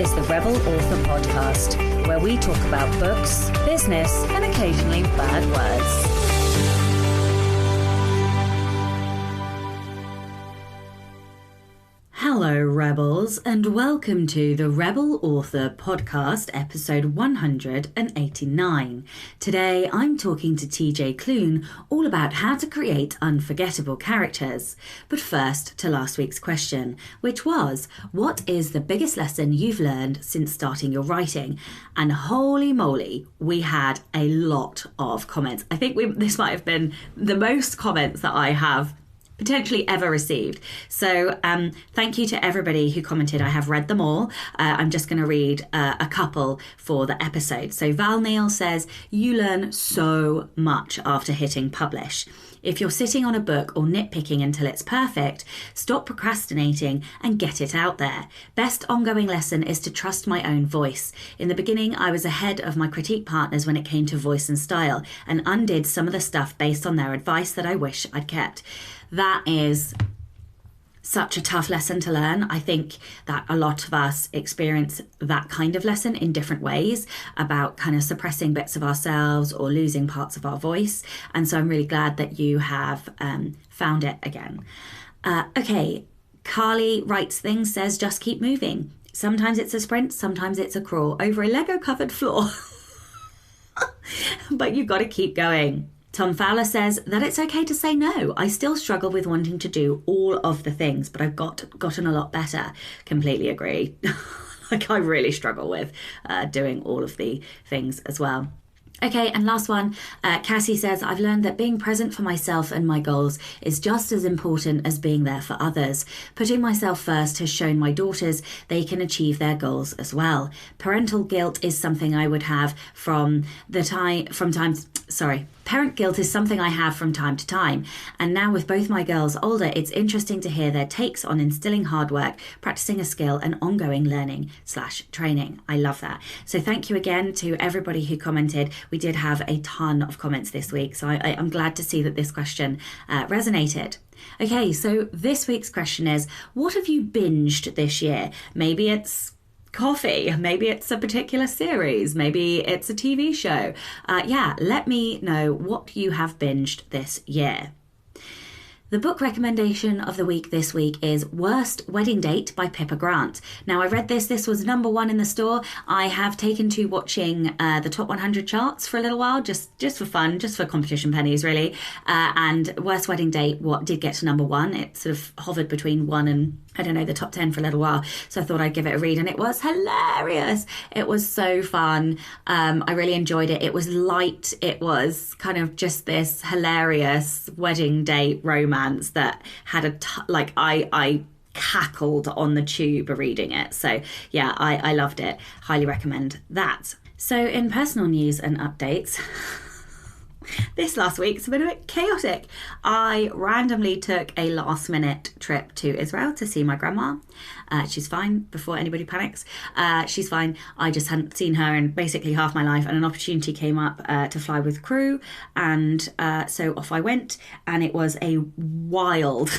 is the Rebel Author Podcast, where we talk about books, business, and occasionally bad words. Hello, Rebels, and welcome to the Rebel Author Podcast, episode 189. Today, I'm talking to TJ Klune all about how to create unforgettable characters. But first, to last week's question, which was, what is the biggest lesson you've learned since starting your writing? And holy moly, we had a lot of comments. I think this might have been the most comments that I have potentially ever received. So thank you to everybody who commented. I have read them all. I'm just going to read a couple for the episode. So Val Neal says, you learn so much after hitting publish. If you're sitting on a book or nitpicking until it's perfect, stop procrastinating and get it out there. Best ongoing lesson is to trust my own voice. In the beginning, I was ahead of my critique partners when it came to voice and style, and undid some of the stuff based on their advice that I wish I'd kept. That is such a tough lesson to learn. I think that a lot of us experience that kind of lesson in different ways, about kind of suppressing bits of ourselves or losing parts of our voice. And so I'm really glad that you have found it again. Okay, Carly writes things, says, just keep moving. Sometimes it's a sprint, sometimes it's a crawl over a Lego covered floor. But you've got to keep going. Tom Fowler says that it's okay to say no. I still struggle with wanting to do all of the things, but I've gotten a lot better. Completely agree. I really struggle with doing all of the things as well. Okay, and last one, Cassie says, I've learned that being present for myself and my goals is just as important as being there for others. Putting myself first has shown my daughters they can achieve their goals as well. Parental guilt is something I would have Parent guilt is something I have from time to time. And now with both my girls older, it's interesting to hear their takes on instilling hard work, practicing a skill, and ongoing learning/training. I love that. So thank you again to everybody who commented. We did have a ton of comments this week, so I'm glad to see that this question resonated. Okay, so this week's question is, what have you binged this year? Maybe it's coffee, maybe it's a particular series, maybe it's a TV show. Let me know what you have binged this year. The book recommendation of the week this week is Worst Wedding Date by Pippa Grant. Now, I read this was number one in the store. I have taken to watching the top 100 charts for a little while, just for fun, just for competition pennies, really. And Worst Wedding Date, what did get to number one? It sort of hovered between one and, the top 10 for a little while. So I thought I'd give it a read, and it was hilarious. It was so fun. I really enjoyed it. It was light. It was kind of just this hilarious wedding date romance that had I cackled on the tube reading it. So yeah, I loved it. Highly recommend that. So in personal news and updates, this last week's been a bit chaotic. I randomly took a last minute trip to Israel to see my grandma. She's fine, before anybody panics. She's fine. I just hadn't seen her in basically half my life, and an opportunity came up to fly with crew. And so off I went, and it was a wild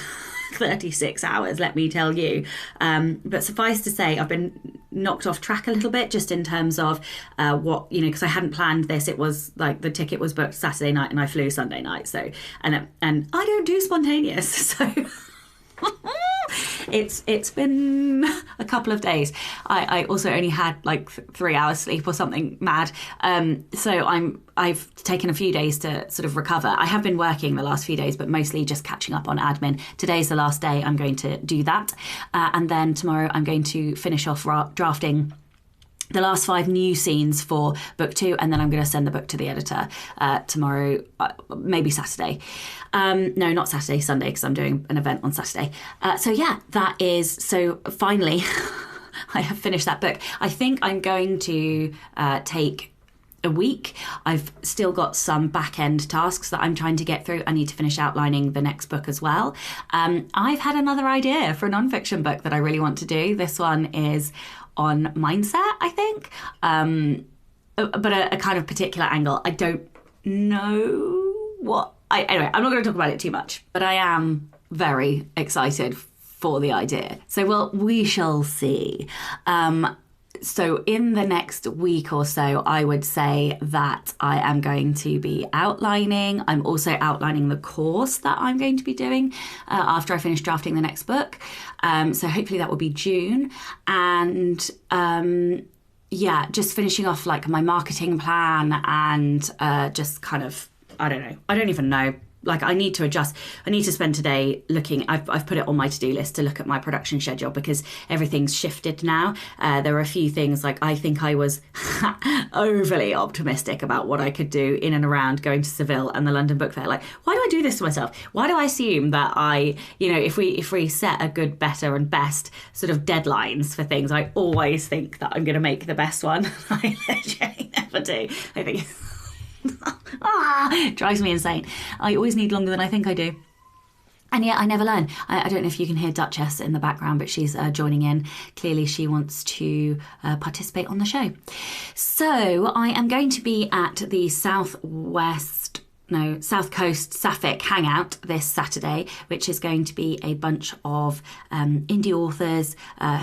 36 hours, let me tell you. But suffice to say, I've been knocked off track a little bit, just in terms of because I hadn't planned this. It was like the ticket was booked Saturday night and I flew Sunday night. So, and I don't do spontaneous. So it's been a couple of days. I also only had like 3 hours sleep or something mad. So I've taken a few days to sort of recover. I have been working the last few days, but mostly just catching up on admin. Today's the last day I'm going to do that. And then tomorrow I'm going to finish off drafting the last 5 new scenes for book 2, and then I'm going to send the book to the editor tomorrow, maybe Saturday. No, not Saturday, Sunday, because I'm doing an event on Saturday. So finally, I have finished that book. I think I'm going to take a week. I've still got some back-end tasks that I'm trying to get through. I need to finish outlining the next book as well. I've had another idea for a non-fiction book that I really want to do. This one is on mindset, I think, but a kind of particular angle. I don't know what. Anyway, I'm not going to talk about it too much, but I am very excited for the idea. So, we shall see. So in the next week or so, I would say that I am going to be outlining. I'm also outlining the course that I'm going to be doing after I finish drafting the next book. So hopefully that will be June. And just finishing off like my marketing plan and just kind of, I don't know. I don't even know. Like I need to adjust. I need to spend today looking. I've put it on my to-do list to look at my production schedule because everything's shifted now. There are a few things like I think I was overly optimistic about what I could do in and around going to Seville and the London Book Fair. Like, why do I do this to myself? Why do I assume that if we set a good, better and best sort of deadlines for things, I always think that I'm going to make the best one. I literally never do. I think it drives me insane. I always need longer than I think I do. And yet I never learn. I don't know if you can hear Duchess in the background, but she's joining in. Clearly she wants to participate on the show. So I am going to be at the South Coast Sapphic Hangout this Saturday, which is going to be a bunch of indie authors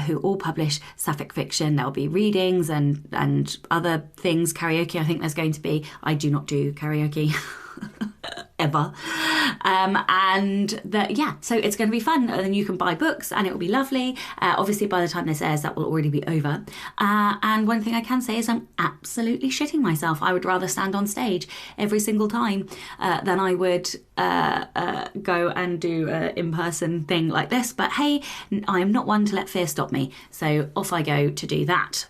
who all publish Sapphic fiction. There'll be readings and other things, karaoke I think there's going to be. I do not do karaoke. Ever. So it's going to be fun. And then you can buy books and it will be lovely. Obviously, by the time this airs, that will already be over. And one thing I can say is I'm absolutely shitting myself. I would rather stand on stage every single time than I would go and do an in-person thing like this. But hey, I am not one to let fear stop me. So off I go to do that.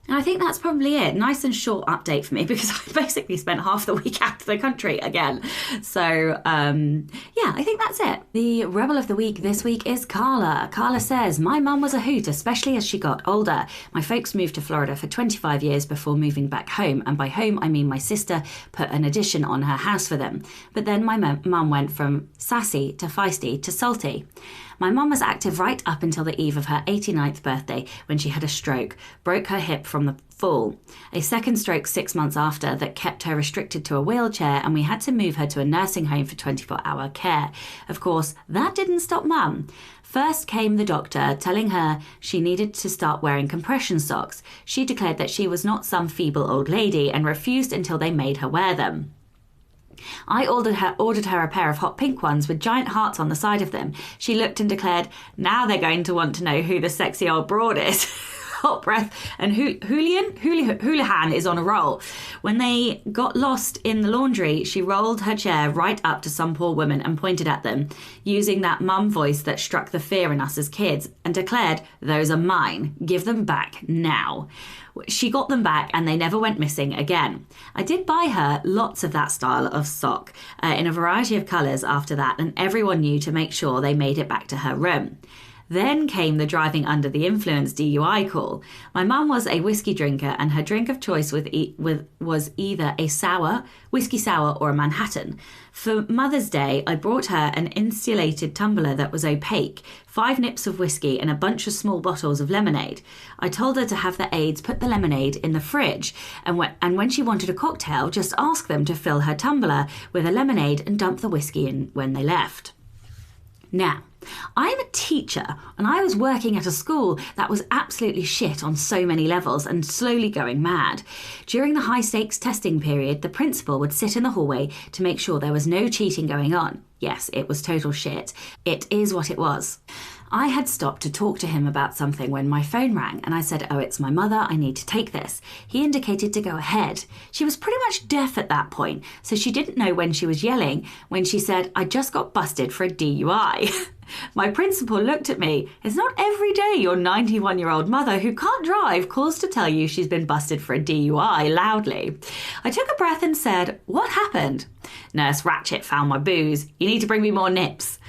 And I think that's probably it. Nice and short update for me because I basically spent half the week out of the country again. So, I think that's it. The Rebel of the Week this week is Karla. Karla says, my mum was a hoot, especially as she got older. My folks moved to Florida for 25 years before moving back home. And by home, I mean my sister put an addition on her house for them. But then my mum went from sassy to feisty to salty. My mum was active right up until the eve of her 89th birthday when she had a stroke, broke her hip from the fall. A second stroke 6 months after that kept her restricted to a wheelchair and we had to move her to a nursing home for 24-hour care. Of course, that didn't stop Mum. First came the doctor telling her she needed to start wearing compression socks. She declared that she was not some feeble old lady and refused until they made her wear them. I ordered her a pair of hot pink ones with giant hearts on the side of them. She looked and declared, now they're going to want to know who the sexy old broad is. Hot breath and Houlihan is on a roll. When they got lost in the laundry, she rolled her chair right up to some poor women and pointed at them, using that mum voice that struck the fear in us as kids, and declared, those are mine. Give them back now. She got them back and they never went missing again. I did buy her lots of that style of sock in a variety of colours after that, and everyone knew to make sure they made it back to her room. Then came the driving under the influence DUI call. My mum was a whiskey drinker and her drink of choice was either a whiskey sour or a Manhattan. For Mother's Day, I brought her an insulated tumbler that was opaque, 5 nips of whiskey and a bunch of small bottles of lemonade. I told her to have the aides put the lemonade in the fridge and when she wanted a cocktail, just ask them to fill her tumbler with a lemonade and dump the whiskey in when they left. Now, I'm a teacher and I was working at a school that was absolutely shit on so many levels and slowly going mad. During the high stakes testing period, the principal would sit in the hallway to make sure there was no cheating going on. Yes, it was total shit. It is what it was. I had stopped to talk to him about something when my phone rang and I said, oh, it's my mother, I need to take this. He indicated to go ahead. She was pretty much deaf at that point, so she didn't know when she was yelling when she said, I just got busted for a DUI. My principal looked at me. It's not every day your 91-year-old mother who can't drive calls to tell you she's been busted for a DUI loudly. I took a breath and said, what happened? Nurse Ratchet found my booze. You need to bring me more nips.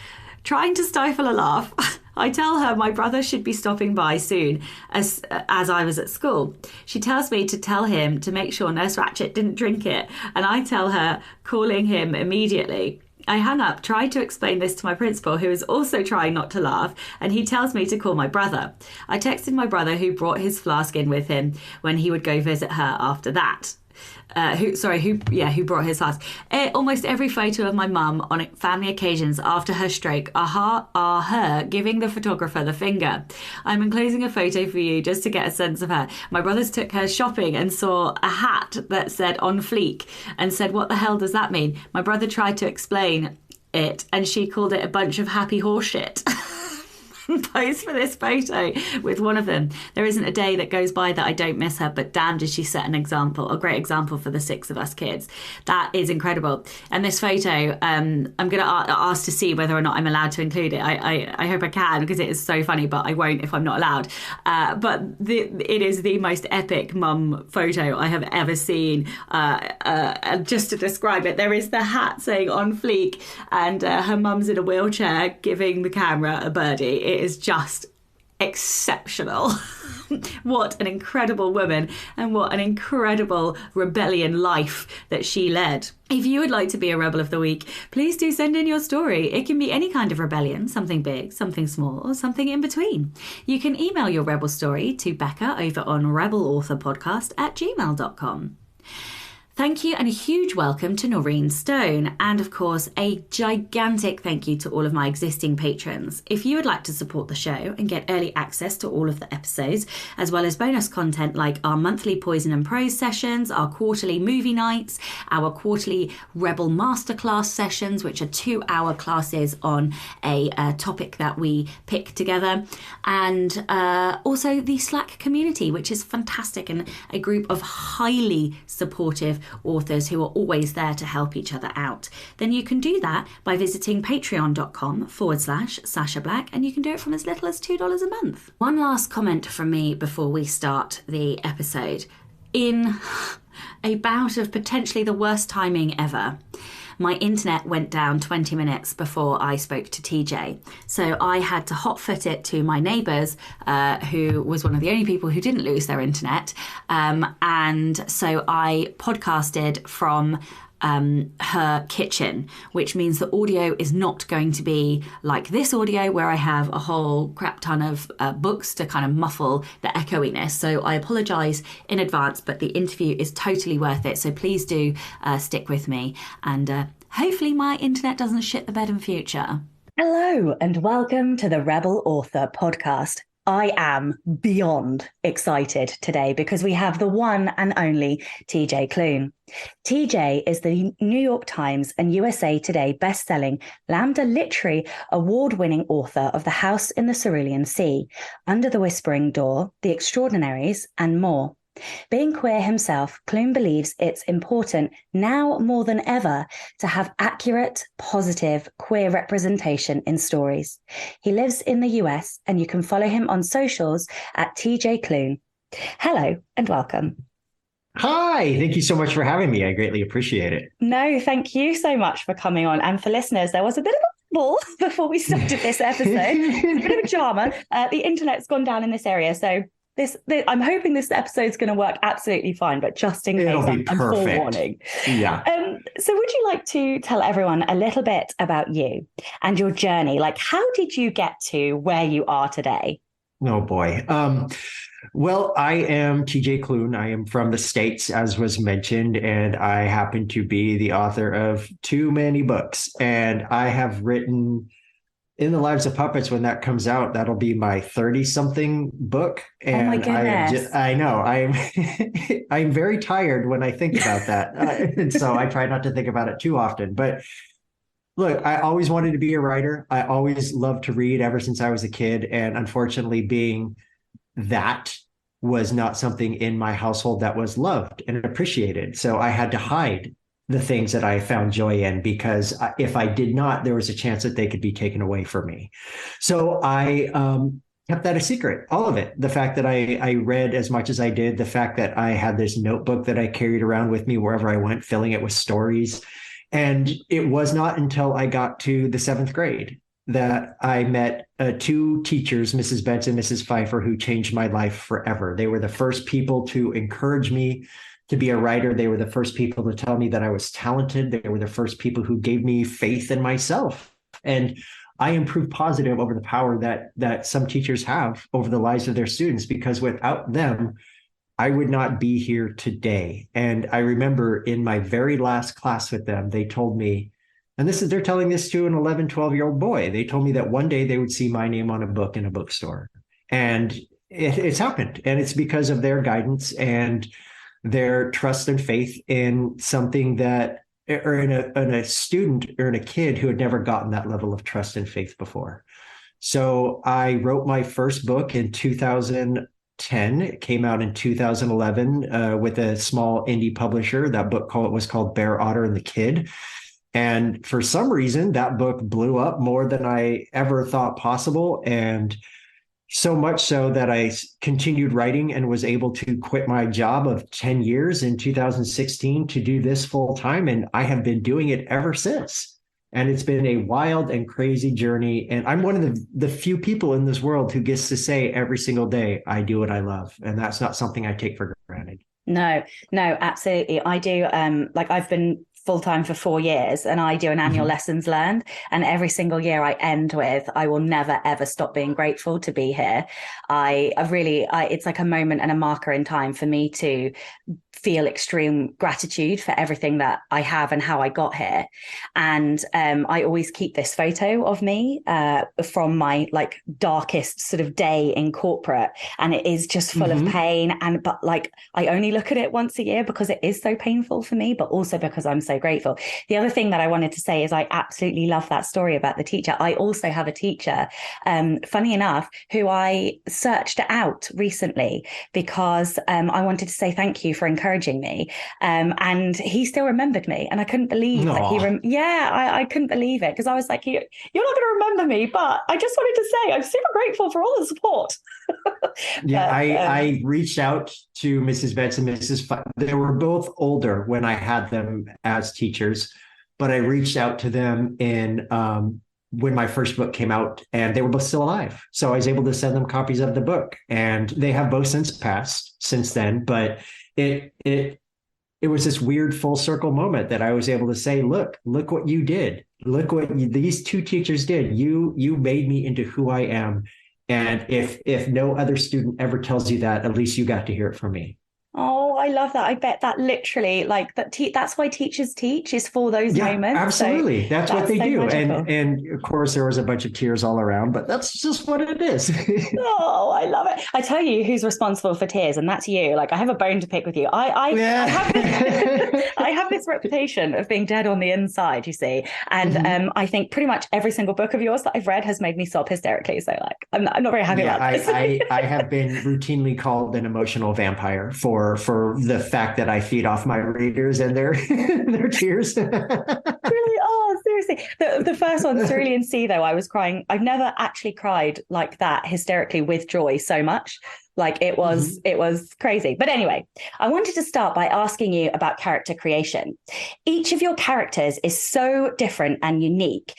Trying to stifle a laugh, I tell her my brother should be stopping by soon as I was at school. She tells me to tell him to make sure Nurse Ratchet didn't drink it, and I tell her calling him immediately. I hung up, tried to explain this to my principal, who is also trying not to laugh, and he tells me to call my brother. I texted my brother, who brought his flask in with him when he would go visit her after that. who brought his flask. Almost every photo of my mum on family occasions after her stroke are her giving the photographer the finger. I'm enclosing a photo for you just to get a sense of her. My brothers took her shopping and saw a hat that said "on fleek" and said, "What the hell does that mean?" My brother tried to explain it and she called it a bunch of happy horse shit. Posed for this photo with one of them. There isn't a day that goes by that I don't miss her, but damn did she set a great example for the 6 of us kids. That is incredible. And this photo, I'm going to ask to see whether or not I'm allowed to include it. I hope I can, because it is so funny, but I won't if I'm not allowed. But it is the most epic mum photo I have ever seen. Just to describe it, there is the hat saying "on fleek" and her mum's in a wheelchair giving the camera a birdie. It is just exceptional. What an incredible woman, and what an incredible rebellion life that she led. If you would like to be a Rebel of the Week, please do send in your story. It can be any kind of rebellion, something big, something small, or something in between. You can email your Rebel story to Becca over on rebelauthorpodcast@gmail.com. Thank you and a huge welcome to Noreen Stone, and of course a gigantic thank you to all of my existing patrons. If you would like to support the show and get early access to all of the episodes, as well as bonus content like our monthly Poison and Prose sessions, our quarterly movie nights, our quarterly Rebel Masterclass sessions, which are 2-hour classes on a topic that we pick together, and also the Slack community, which is fantastic, and a group of highly supportive authors who are always there to help each other out, then you can do that by visiting patreon.com/Sasha Black, and you can do it from as little as $2 a month. One last comment from me before we start the episode. In a bout of potentially the worst timing ever, my internet went down 20 minutes before I spoke to TJ. So I had to hotfoot it to my neighbours, who was one of the only people who didn't lose their internet. And so I podcasted from her kitchen, which means the audio is not going to be like this audio where I have a whole crap ton of books to kind of muffle the echoiness. So I apologise in advance, but the interview is totally worth it. So please do stick with me, and hopefully my internet doesn't shit the bed in future. Hello and welcome to the Rebel Author Podcast. I am beyond excited today because we have the one and only TJ Klune. TJ is the New York Times and USA Today best-selling Lambda Literary Award-winning author of The House in the Cerulean Sea, Under the Whispering Door, The Extraordinaries, and more. Being queer himself, Klune believes it's important now more than ever to have accurate, positive queer representation in stories. He lives in the US, and you can follow him on socials at TJ Klune. Hello and welcome. Hi, thank you so much for having me. I greatly appreciate it. No, thank you so much for coming on. And for listeners, there was a bit of a bubble before we started this episode. It's a bit of a drama. The internet's gone down in this area, so I'm hoping this episode's going to work absolutely fine, but just in case, I'm forewarning. Yeah. So would you like to tell everyone a little bit about you and your journey? Like, how did you get to where you are today? Oh, boy. Well, I am TJ Klune. I am from the States, as was mentioned, and I happen to be the author of too many books. And I have written In the Lives of Puppets. When that comes out, that'll be my 30-something book. And oh my goodness. I know. I'm very tired when I think about that. And so I try not to think about it too often. But look, I always wanted to be a writer. I always loved to read ever since I was a kid. And unfortunately, being that was not something in my household that was loved and appreciated. So I had to hide the things that I found joy in, because if I did not, there was a chance that they could be taken away from me. So I kept that a secret, all of it. The fact that I read as much as I did, the fact that I had this notebook that I carried around with me wherever I went, filling it with stories. And it was not until I got to the 7th grade that I met 2 teachers, Mrs. Betts and Mrs. Pfeiffer, who changed my life forever. They were the first people to encourage me to be a writer. They were the first people to tell me that I was talented. They were the first people who gave me faith in myself. And I am proof positive over the power that some teachers have over the lives of their students, because without them, I would not be here today. And I remember in my very last class with them, they told me, and they're telling this to an 11, 12-year-old boy. They told me that one day they would see my name on a book in a bookstore. And it's happened. And it's because of their guidance and their trust and faith in something that, or in a student or in a kid who had never gotten that level of trust and faith before. So I wrote my first book in 2010. It came out in 2011 with a small indie publisher. That book was called Bear, Otter, and the Kid. And for some reason, that book blew up more than I ever thought possible. And so much so that I continued writing and was able to quit my job of 10 years in 2016 to do this full time. And I have been doing it ever since. And it's been a wild and crazy journey. And I'm one of the few people in this world who gets to say every single day, I do what I love. And that's not something I take for granted. No, absolutely. I do. I've been full-time for 4 years and I do an annual lessons learned, and every single year I end with, I will never ever stop being grateful to be here. It's like a moment and a marker in time for me to feel extreme gratitude for everything that I have and how I got here. And I always keep this photo of me from my darkest sort of day in corporate, and it is just full of pain. But I only look at it once a year because it is so painful for me, but also because I'm so grateful. The other thing that I wanted to say is I absolutely love that story about the teacher. I also have a teacher, funny enough, who I searched out recently because I wanted to say thank you for encouraging me. And he still remembered me. And I couldn't believe that I couldn't believe it, because I was like, you're not going to remember me, but I just wanted to say I'm super grateful for all the support. I reached out to Mrs. Betts and Mrs. They were both older when I had them as teachers, but I reached out to them when my first book came out, and they were both still alive. So I was able to send them copies of the book, and they have both since passed since then. But it was this weird full circle moment that I was able to say, look what you did. Look what these two teachers did. You made me into who I am. And if no other student ever tells you that, at least you got to hear it from me. Oh, I love that. I bet that literally that's why teachers teach, is for those moments. Absolutely. So that's what they do. Magical. And of course there was a bunch of tears all around, but that's just what it is. Oh, I love it. I tell you who's responsible for tears, and that's you. I have a bone to pick with you. I have this reputation of being dead on the inside, you see. And I think pretty much every single book of yours that I've read has made me sob hysterically. So I'm not very happy about this. I have been routinely called an emotional vampire for the fact that I feed off my readers and their tears. Really? Oh, seriously. The first one, Cerulean Sea, though, I was crying. I've never actually cried like that hysterically with joy so much. It was crazy. But anyway, I wanted to start by asking you about character creation. Each of your characters is so different and unique,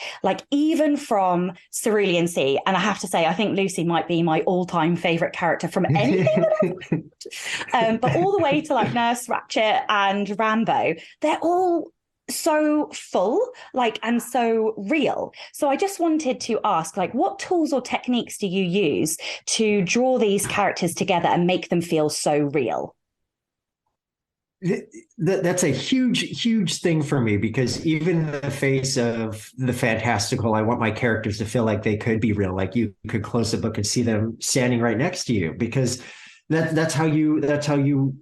even from Cerulean Sea. And I have to say, I think Lucy might be my all-time favorite character from anything that I've but all the way to Nurse Ratchet and Rambo, they're all so full, and so real. So I just wanted to ask, what tools or techniques do you use to draw these characters together and make them feel so real? That's a huge thing for me, because even in the face of the fantastical, I want my characters to feel like they could be real. You could close the book and see them standing right next to you, because that's how you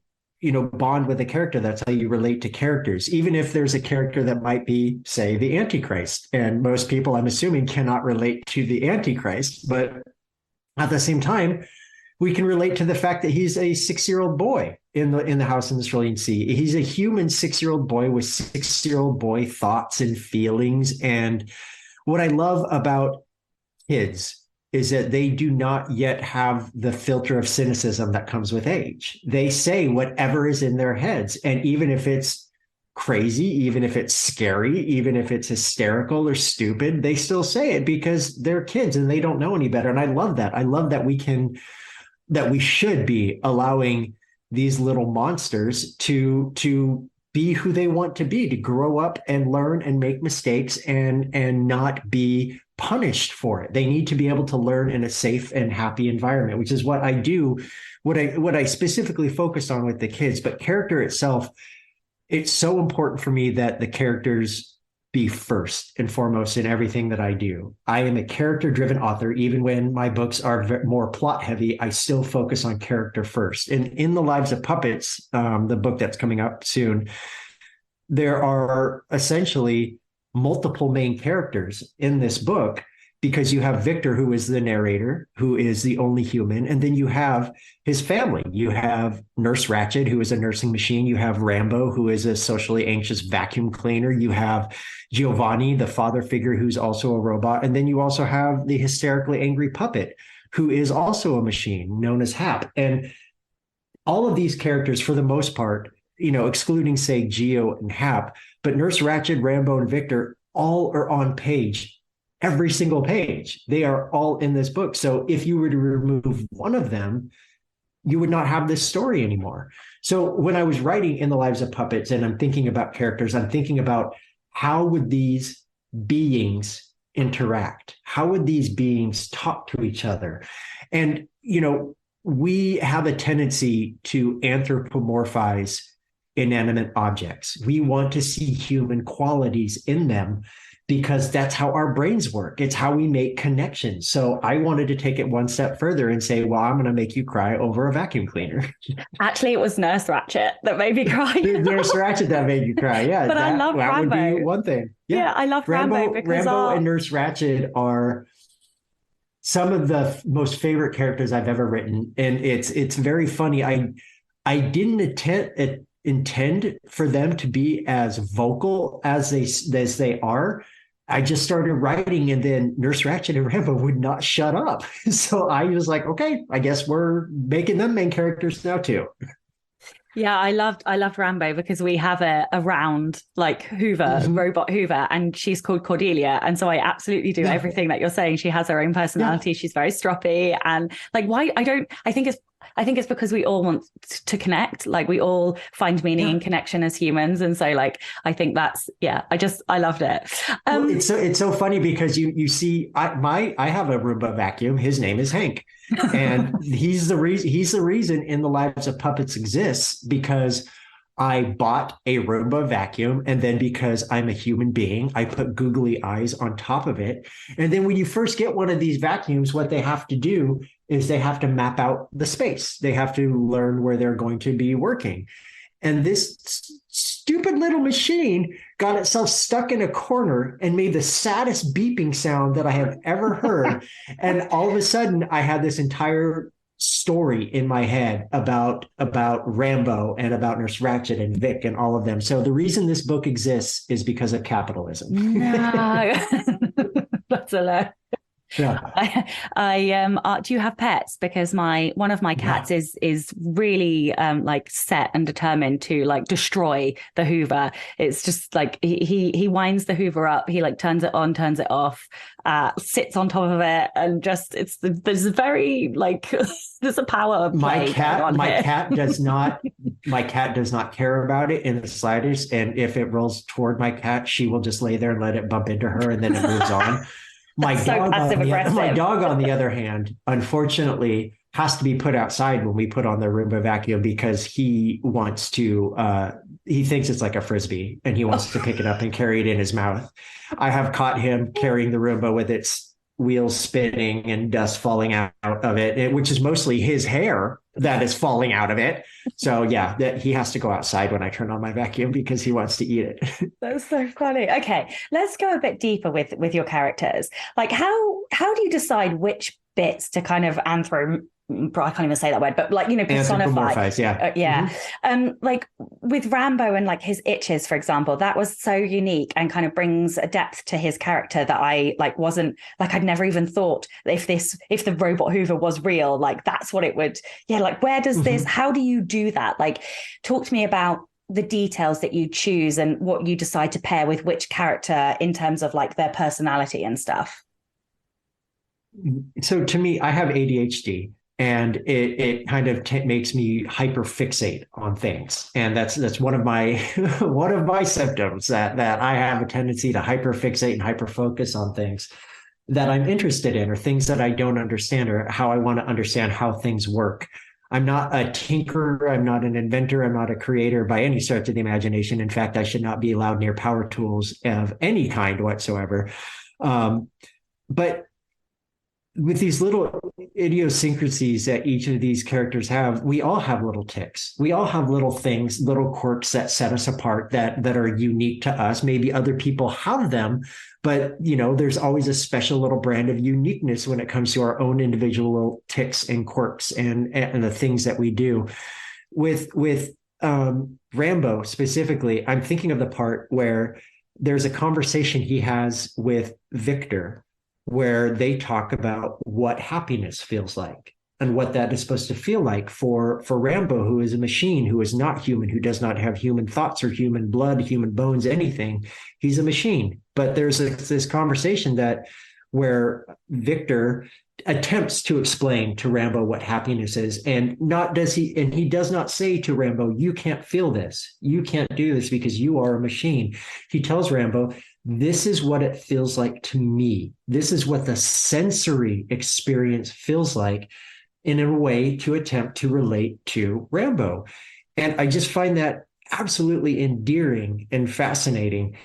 bond with a character. That's how you relate to characters. Even if there's a character that might be, say, the Antichrist, and most people, I'm assuming, cannot relate to the Antichrist, but at the same time, we can relate to the fact that he's a 6-year-old boy in the house in the Cerulean Sea. He's a human 6-year-old boy with 6-year-old boy thoughts and feelings. And what I love about kids is that they do not yet have the filter of cynicism that comes with age. They say whatever is in their heads. And even if it's crazy, even if it's scary, even if it's hysterical or stupid, they still say it because they're kids and they don't know any better. And I love that. I love that we should be allowing these little monsters to be who they want to be, to grow up and learn and make mistakes and not be punished for it. They need to be able to learn in a safe and happy environment, which is what I do, what I specifically focus on with the kids. But character itself, it's so important for me that the characters be first and foremost in everything that I do. I am a character-driven author. Even when my books are more plot-heavy, I still focus on character first. And in The Lives of Puppets, the book that's coming up soon, there are essentially multiple main characters in this book, because you have Victor, who is the narrator, who is the only human. And then you have his family. You have Nurse Ratchet, who is a nursing machine. You have Rambo, who is a socially anxious vacuum cleaner. You have Giovanni, the father figure, who's also a robot. And then you also have the hysterically angry puppet, who is also a machine known as Hap. And all of these characters, for the most part, excluding, say, Geo and Hap, but Nurse Ratchet, Rambo, and Victor all are on page. Every single page. They are all in this book. So if you were to remove one of them, you would not have this story anymore. So when I was writing In the Lives of Puppets and I'm thinking about characters, I'm thinking about how would these beings interact? How would these beings talk to each other? And, we have a tendency to anthropomorphize inanimate objects. We want to see human qualities in them, because that's how our brains work. It's how we make connections. So I wanted to take it one step further and say, well, I'm going to make you cry over a vacuum cleaner. Actually, it was Nurse Ratchet that made me cry. Nurse Ratchet that made you cry. Yeah. But I love Rambo. That would be one thing. Yeah, I love Rambo because Rambo and Nurse Ratchet are some of the most favorite characters I've ever written. And it's very funny. I didn't intend for them to be as vocal as they are. I just started writing, and then Nurse Ratchet and Rambo would not shut up. So I was like, okay, I guess we're making them main characters now too. Yeah, I loved Rambo because we have a round like Hoover, robot Hoover, and she's called Cordelia. And so I absolutely do everything that you're saying. She has her own personality. Yeah. She's very stroppy. And like, I think it's because we all want to connect. Like we all find meaning in connection as humans. And so like, I think that's, I loved it. Well, it's so funny because you see, I have a Roomba vacuum. His name is Hank. And he's the reason In the Lives of Puppets exists, because I bought a Roomba vacuum, and then because I'm a human being, I put googly eyes on top of it. And then when you first get one of these vacuums, what they have to do is they have to map out the space. They have to learn where they're going to be working. And this stupid little machine got itself stuck in a corner and made the saddest beeping sound that I have ever heard. And all of a sudden, I had this entire story in my head about Rambo and about Nurse Ratchet and Vic and all of them. So the reason this book exists is because of capitalism. No. That's hilarious. Yeah. Do you have pets? Because one of my cats is really like set and determined to like destroy the Hoover. It's just like he winds the Hoover up, he like turns it on, turns it off, sits on top of it, and just there's a very like there's a power of my cat does not care about it in the slightest. And if it rolls toward my cat, she will just lay there and let it bump into her, and then it moves on. My dog, on the other hand, unfortunately, has to be put outside when we put on the Roomba vacuum, because he wants to, he thinks it's like a Frisbee, and he wants to pick it up and carry it in his mouth. I have caught him carrying the Roomba with its wheels spinning and dust falling out of it, which is mostly his hair that is falling out of it. So yeah, that he has to go outside when I turn on my vacuum because he wants to eat it. That's so funny. Okay, let's go a bit deeper with your characters. Like how do you decide which bits to kind of I can't even say that word, but like, personify. Yeah. Like with Rambo and like his itches, for example, that was so unique and kind of brings a depth to his character that I like wasn't like, I'd never even thought if the robot Hoover was real, like that's what it would. Yeah. Like where does this, how do you do that? Like talk to me about the details that you choose and what you decide to pair with which character in terms of like their personality and stuff. So to me, I have ADHD. and it kind of makes me hyper fixate on things, and that's one of my one of my symptoms, that I have a tendency to hyper fixate and hyper focus on things that I'm interested in, or things that I don't understand, or how I want to understand how things work. I'm not a tinkerer, I'm not an inventor, I'm not a creator by any stretch of the imagination. In fact, I should not be allowed near power tools of any kind whatsoever. But with these little idiosyncrasies that each of these characters have, we all have little ticks. We all have little things, little quirks that set us apart, that are unique to us. Maybe other people have them, but there's always a special little brand of uniqueness when it comes to our own individual ticks and quirks and the things that we do. With Rambo specifically, I'm thinking of the part where there's a conversation he has with Victor, where they talk about what happiness feels like and what that is supposed to feel like for Rambo, who is a machine, who is not human, who does not have human thoughts or human blood, human bones, anything. He's a machine. But there's this conversation where Victor attempts to explain to Rambo what happiness is, and he does not say to Rambo, you can't feel this, you can't do this because you are a machine. He tells Rambo, this is what it feels like to me. This is what the sensory experience feels like, in a way to attempt to relate to Rambo. And I just find that absolutely endearing and fascinating,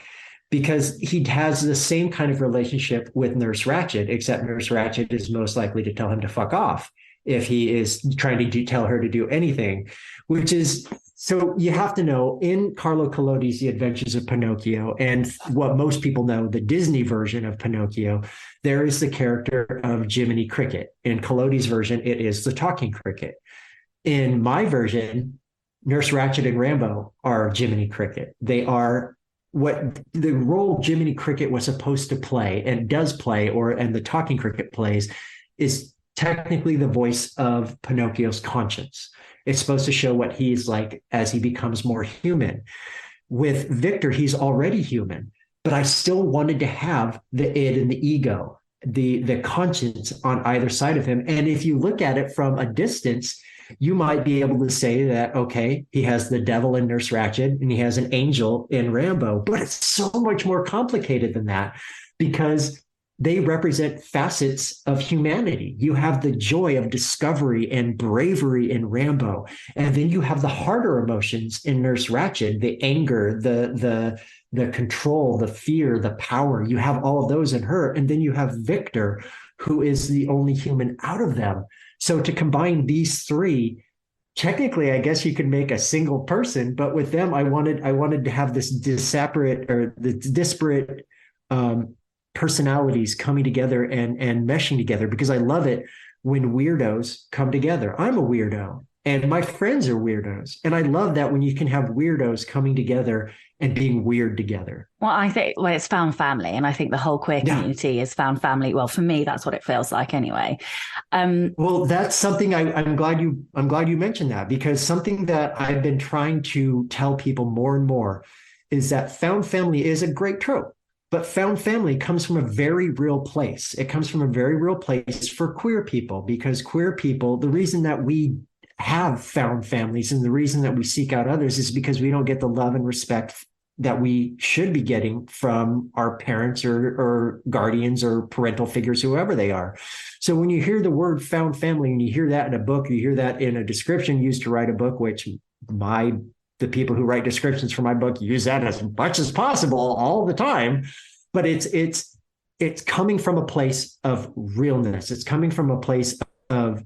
because he has the same kind of relationship with Nurse Ratchet, except Nurse Ratchet is most likely to tell him to fuck off if he is trying to tell her to do anything, which is... So you have to know, in Carlo Collodi's The Adventures of Pinocchio, and what most people know, the Disney version of Pinocchio, there is the character of Jiminy Cricket. In Collodi's version, it is the talking cricket. In my version, Nurse Ratchet and Rambo are Jiminy Cricket. They are what the role Jiminy Cricket was supposed to play and does play, and the talking cricket plays, is technically the voice of Pinocchio's conscience. It's supposed to show what he's like as he becomes more human. With Victor, he's already human, but I still wanted to have the id and the ego, the conscience on either side of him. And if you look at it from a distance, you might be able to say that, okay, he has the devil in Nurse Ratchet and he has an angel in Rambo, but it's so much more complicated than that, because they represent facets of humanity. You have the joy of discovery and bravery in Rambo, and then you have the harder emotions in Nurse Ratchet, the anger, the control, the fear, the power. You have all of those in her, and then you have Victor, who is the only human out of them. So to combine these three, technically, I guess you could make a single person, but with them, I wanted to have this disparate personalities coming together and meshing together, because I love it when weirdos come together. I'm a weirdo and my friends are weirdos. And I love that when you can have weirdos coming together and being weird together. Well, I think it's found family. And I think the whole queer community is found family. Well, for me, that's what it feels like anyway. Well, that's something I'm glad you mentioned that, because something that I've been trying to tell people more and more is that found family is a great trope. But found family comes from a very real place. It comes from a very real place for queer people, because queer people, the reason that we have found families and the reason that we seek out others is because we don't get the love and respect that we should be getting from our parents or guardians or parental figures, whoever they are. So when you hear the word found family and you hear that in a book, you hear that in a description used to write a book, which the people who write descriptions for my book use that as much as possible all the time. But it's coming from a place of realness. It's coming from a place of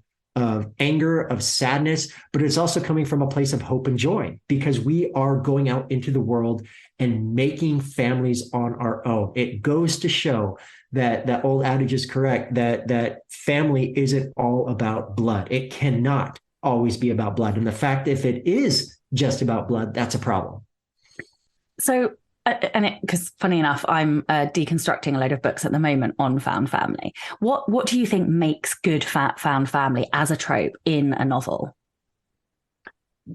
anger, of sadness, but it's also coming from a place of hope and joy, because we are going out into the world and making families on our own. It goes to show that old adage is correct, that family isn't all about blood. It cannot always be about blood. And the fact, if it is just about blood, that's a problem. So, because funny enough, I'm deconstructing a load of books at the moment on found family. What do you think makes good found family as a trope in a novel?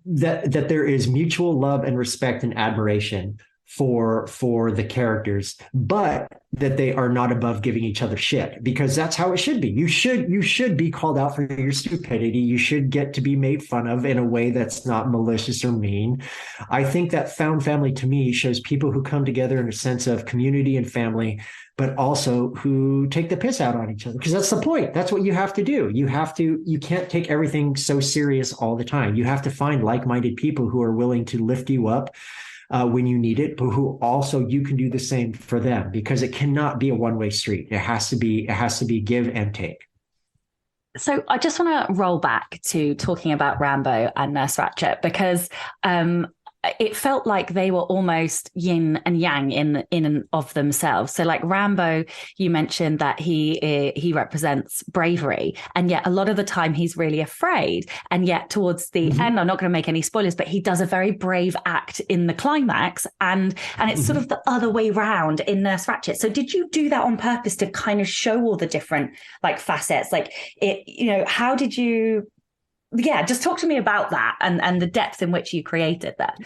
That there is mutual love and respect and admiration for the characters, but that they are not above giving each other shit, because that's how it should be. You should be called out for your stupidity. You should get to be made fun of in a way that's not malicious or mean. I think that found family to me shows people who come together in a sense of community and family, but also who take the piss out on each other, because that's the point. That's what you have to do. You can't take everything so serious all the time. You have to find like-minded people who are willing to lift you up when you need it, but who also you can do the same for them, because it cannot be a one-way street. It has to be give and take. So I just want to roll back to talking about Rambo and Nurse Ratchet, because it felt like they were almost yin and yang in and of themselves. So like Rambo, you mentioned that he represents bravery, and yet a lot of the time he's really afraid. And yet towards the end, I'm not going to make any spoilers, but he does a very brave act in the climax, and it's sort of the other way round in Nurse Ratchet. So did you do that on purpose to kind of show all the different like facets? Like it, how did you? Yeah, just talk to me about that and the depth in which you created that.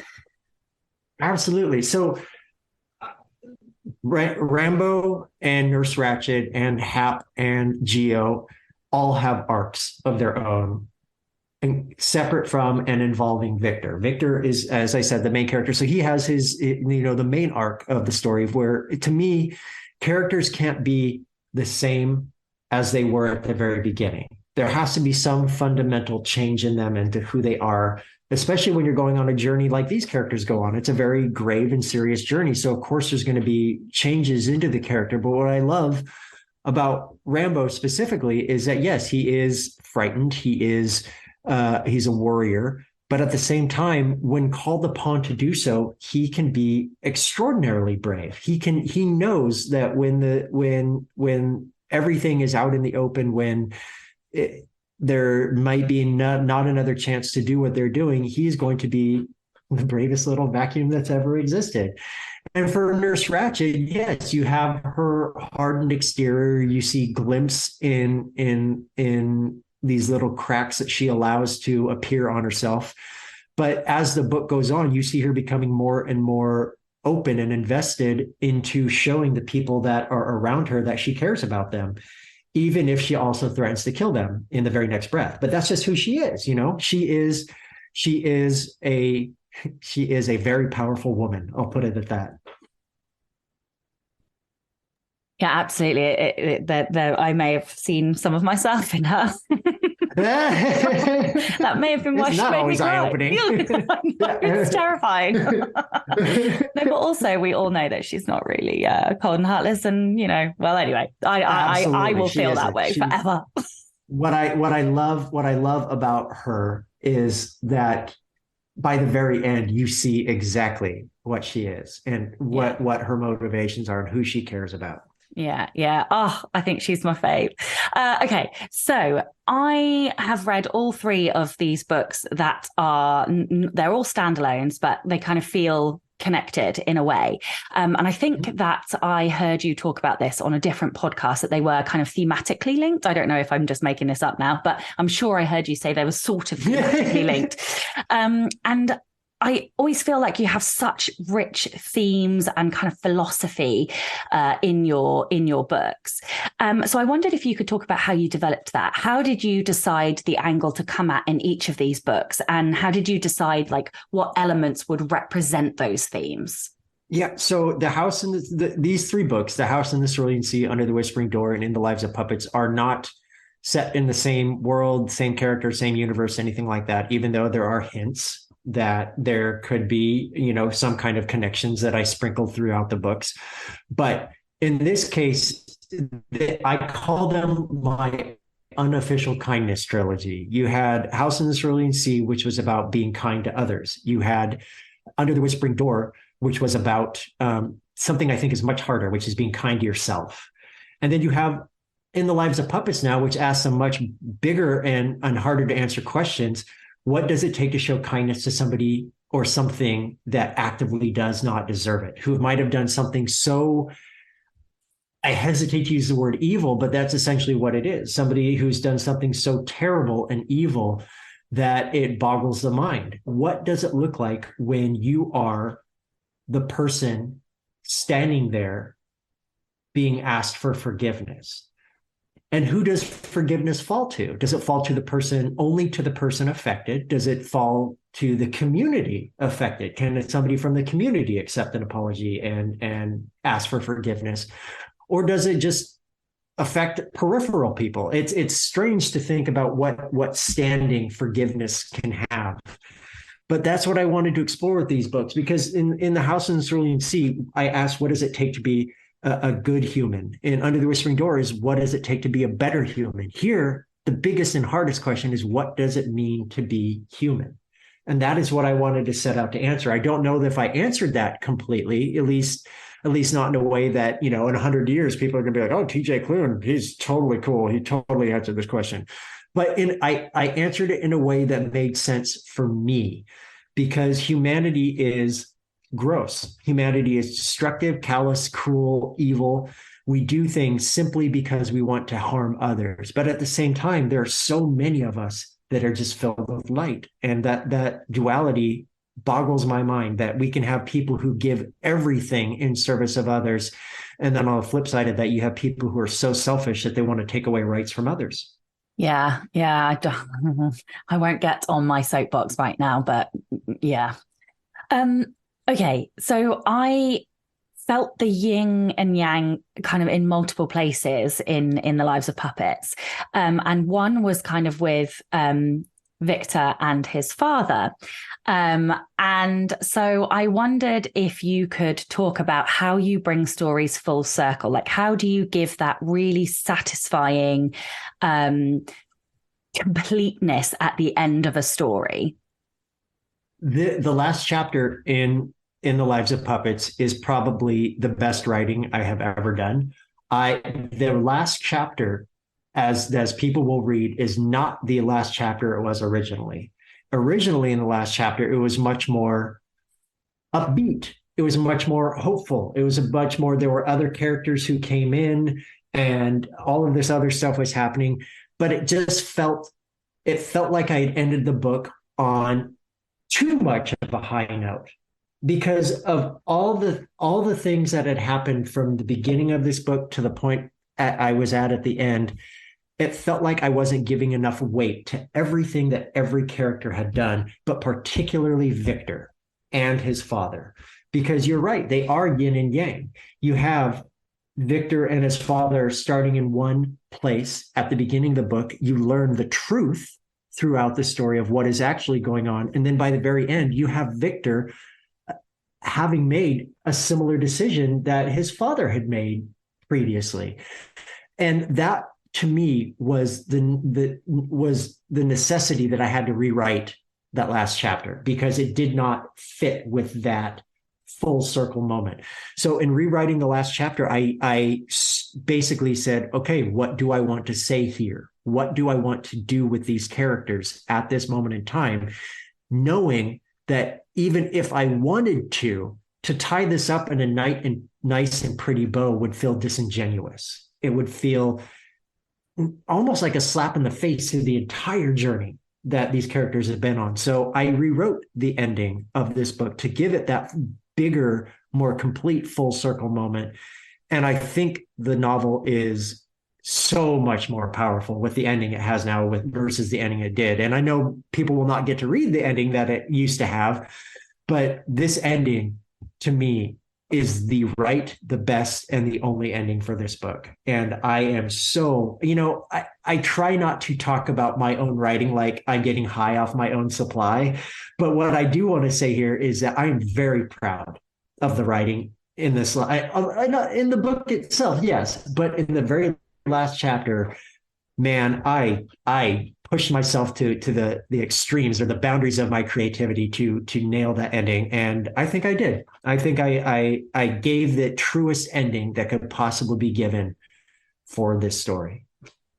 Absolutely. So Rambo and Nurse Ratchet and Hap and Geo all have arcs of their own, and separate from and involving Victor. Victor is, as I said, the main character. So he has his, the main arc of the story, where to me, characters can't be the same as they were at the very beginning. There has to be some fundamental change in them and to who they are, especially when you're going on a journey like these characters go on. It's a very grave and serious journey. So of course there's going to be changes into the character. But what I love about Rambo specifically is that, yes, he is frightened. He's a warrior, but at the same time, when called upon to do so, he can be extraordinarily brave. He knows that when everything is out in the open, when there might be not another chance to do what they're doing, he's going to be the bravest little vacuum that's ever existed. And for Nurse Ratchet, yes, you have her hardened exterior. You see glimpse in these little cracks that she allows to appear on herself. But as the book goes on, you see her becoming more and more open and invested into showing the people that are around her that she cares about them, even if she also threatens to kill them in the very next breath. But that's just who she is. She is a very powerful woman. I'll put it at that. Yeah, absolutely. I may have seen some of myself in her. That may have been why she made me cry. It's terrifying. No, but also we all know that she's not really cold and heartless, and well, anyway, I will feel that way forever. What I love about her is that by the very end, you see exactly what she is and what her motivations are and who she cares about. Yeah. Oh, I think she's my fave. Okay, so I have read all three of these books that they're all standalones, but they kind of feel connected in a way. And I think that I heard you talk about this on a different podcast, that they were kind of thematically linked. I don't know if I'm just making this up now, but I'm sure I heard you say they were sort of thematically linked. And I always feel like you have such rich themes and kind of philosophy in your books. So I wondered if you could talk about how you developed that. How did you decide the angle to come at in each of these books? And how did you decide like what elements would represent those themes? Yeah, so The House and these three books, The House in the Cerulean Sea, Under the Whispering Door, and In the Lives of Puppets, are not set in the same world, same character, same universe, anything like that, even though there are hints that there could be, some kind of connections that I sprinkled throughout the books. But in this case, I call them my unofficial kindness trilogy. You had House in the Cerulean Sea, which was about being kind to others. You had Under the Whispering Door, which was about something I think is much harder, which is being kind to yourself. And then you have In the Lives of Puppets now, which asks some much bigger and harder to answer questions. What does it take to show kindness to somebody or something that actively does not deserve it, who might have done something so, I hesitate to use the word evil, but that's essentially what it is. Somebody who's done something so terrible and evil that it boggles the mind. What does it look like when you are the person standing there being asked for forgiveness. And who does forgiveness fall to? Does it fall to the person, only to the person affected? Does it fall to the community affected? Can somebody from the community accept an apology and ask for forgiveness? Or does it just affect peripheral people? It's strange to think about what standing forgiveness can have. But that's what I wanted to explore with these books, because in The House in the Cerulean Sea, I asked, what does it take to be a good human? And Under the Whispering Door is, what does it take to be a better human? Here, the biggest and hardest question is, what does it mean to be human? And that is what I wanted to set out to answer. I don't know if I answered that completely, at least not in a way that, in 100 years, people are going to be like, oh, TJ Klune, he's totally cool. He totally answered this question. But I answered it in a way that made sense for me, because humanity is gross. Humanity is destructive, callous, cruel, evil. We do things simply because we want to harm others. But at the same time, there are so many of us that are just filled with light. And that duality boggles my mind, that we can have people who give everything in service of others. And then on the flip side of that, you have people who are so selfish that they want to take away rights from others. Yeah. I won't get on my soapbox right now, but yeah. Okay, so I felt the yin and yang kind of in multiple places in the lives of puppets. And one was kind of with Victor and his father. And so I wondered if you could talk about how you bring stories full circle. Like, how do you give that really satisfying completeness at the end of a story? The last chapter in The Lives of Puppets is probably the best writing I have ever done. The last chapter, as people will read, is not the last chapter it was originally. Originally, in the last chapter, it was much more upbeat. It was much more hopeful. It was there were other characters who came in, and all of this other stuff was happening. But it felt like I had ended the book on too much of a high note, because of all the things that had happened from the beginning of this book to the point I was at the end. It felt like I wasn't giving enough weight to everything that every character had done, but particularly Victor and his father. Because you're right, they are yin and yang. You have Victor and his father starting in one place at the beginning of the book. You learn the truth throughout the story of what is actually going on. And then by the very end, you have Victor having made a similar decision that his father had made previously. And that, to me, was the necessity that I had to rewrite that last chapter, because it did not fit with that full circle moment. So in rewriting the last chapter, I basically said, okay, what do I want to say here? What do I want to do with these characters at this moment in time? Knowing that even if I wanted to tie this up in a nice and pretty bow would feel disingenuous. It would feel almost like a slap in the face to the entire journey that these characters have been on. So I rewrote the ending of this book to give it that bigger, more complete full circle moment. And I think the novel is so much more powerful with the ending it has now versus the ending it did. And I know people will not get to read the ending that it used to have, but this ending to me is the best, and the only ending for this book. And I am so, I try not to talk about my own writing like I'm getting high off my own supply. But what I do want to say here is that I'm very proud of the writing in this. Not in the book itself, yes, but in the very last chapter, man, I pushed myself to the extremes or the boundaries of my creativity to nail that ending. And I think I did. I think I gave the truest ending that could possibly be given for this story.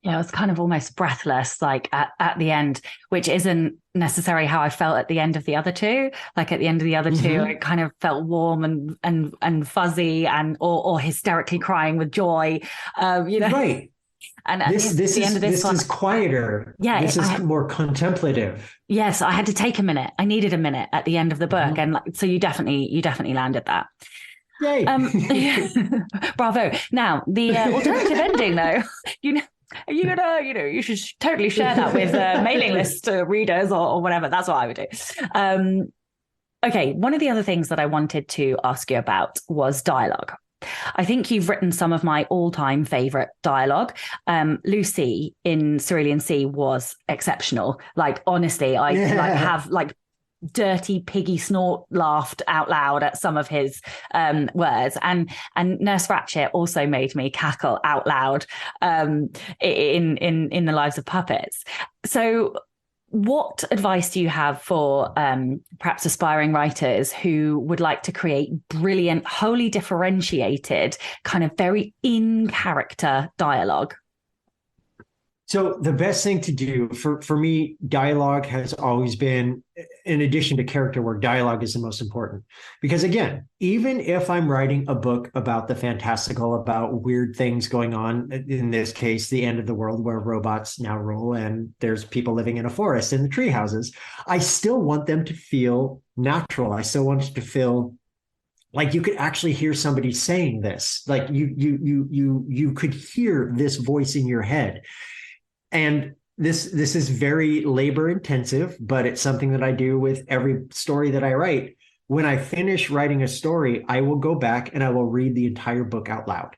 Yeah, it was kind of almost breathless, like at the end, which isn't necessarily how I felt at the end of the other two. Like at the end of the other two, it kind of felt warm and fuzzy or hysterically crying with joy. Right. And at the end of this one, is quieter. Yeah, this is more contemplative. Yes, I had to take a minute. I needed a minute at the end of the book, and so you definitely landed that. Yay! Bravo. Now the alternative ending, though, you should totally share that with mailing list readers or whatever. That's what I would do. Okay, one of the other things that I wanted to ask you about was dialogue. I think you've written some of my all-time favorite dialogue. Lucy in Cerulean Sea was exceptional. Like, honestly, I have dirty piggy snort laughed out loud at some of his words, and Nurse Ratchet also made me cackle out loud in the Lives of Puppets. So what advice do you have for perhaps aspiring writers who would like to create brilliant, wholly differentiated, kind of very in character dialogue? So the best thing to do for me, dialogue has always been, in addition to character work, dialogue is the most important. Because again, even if I'm writing a book about the fantastical, about weird things going on, in this case, the end of the world where robots now rule and there's people living in a forest in the tree houses, I still want them to feel natural. I still want it to feel like you could actually hear somebody saying this, like you could hear this voice in your head. And this is very labor intensive, but it's something that I do with every story that I write. When I finish writing a story, I will go back and I will read the entire book out loud.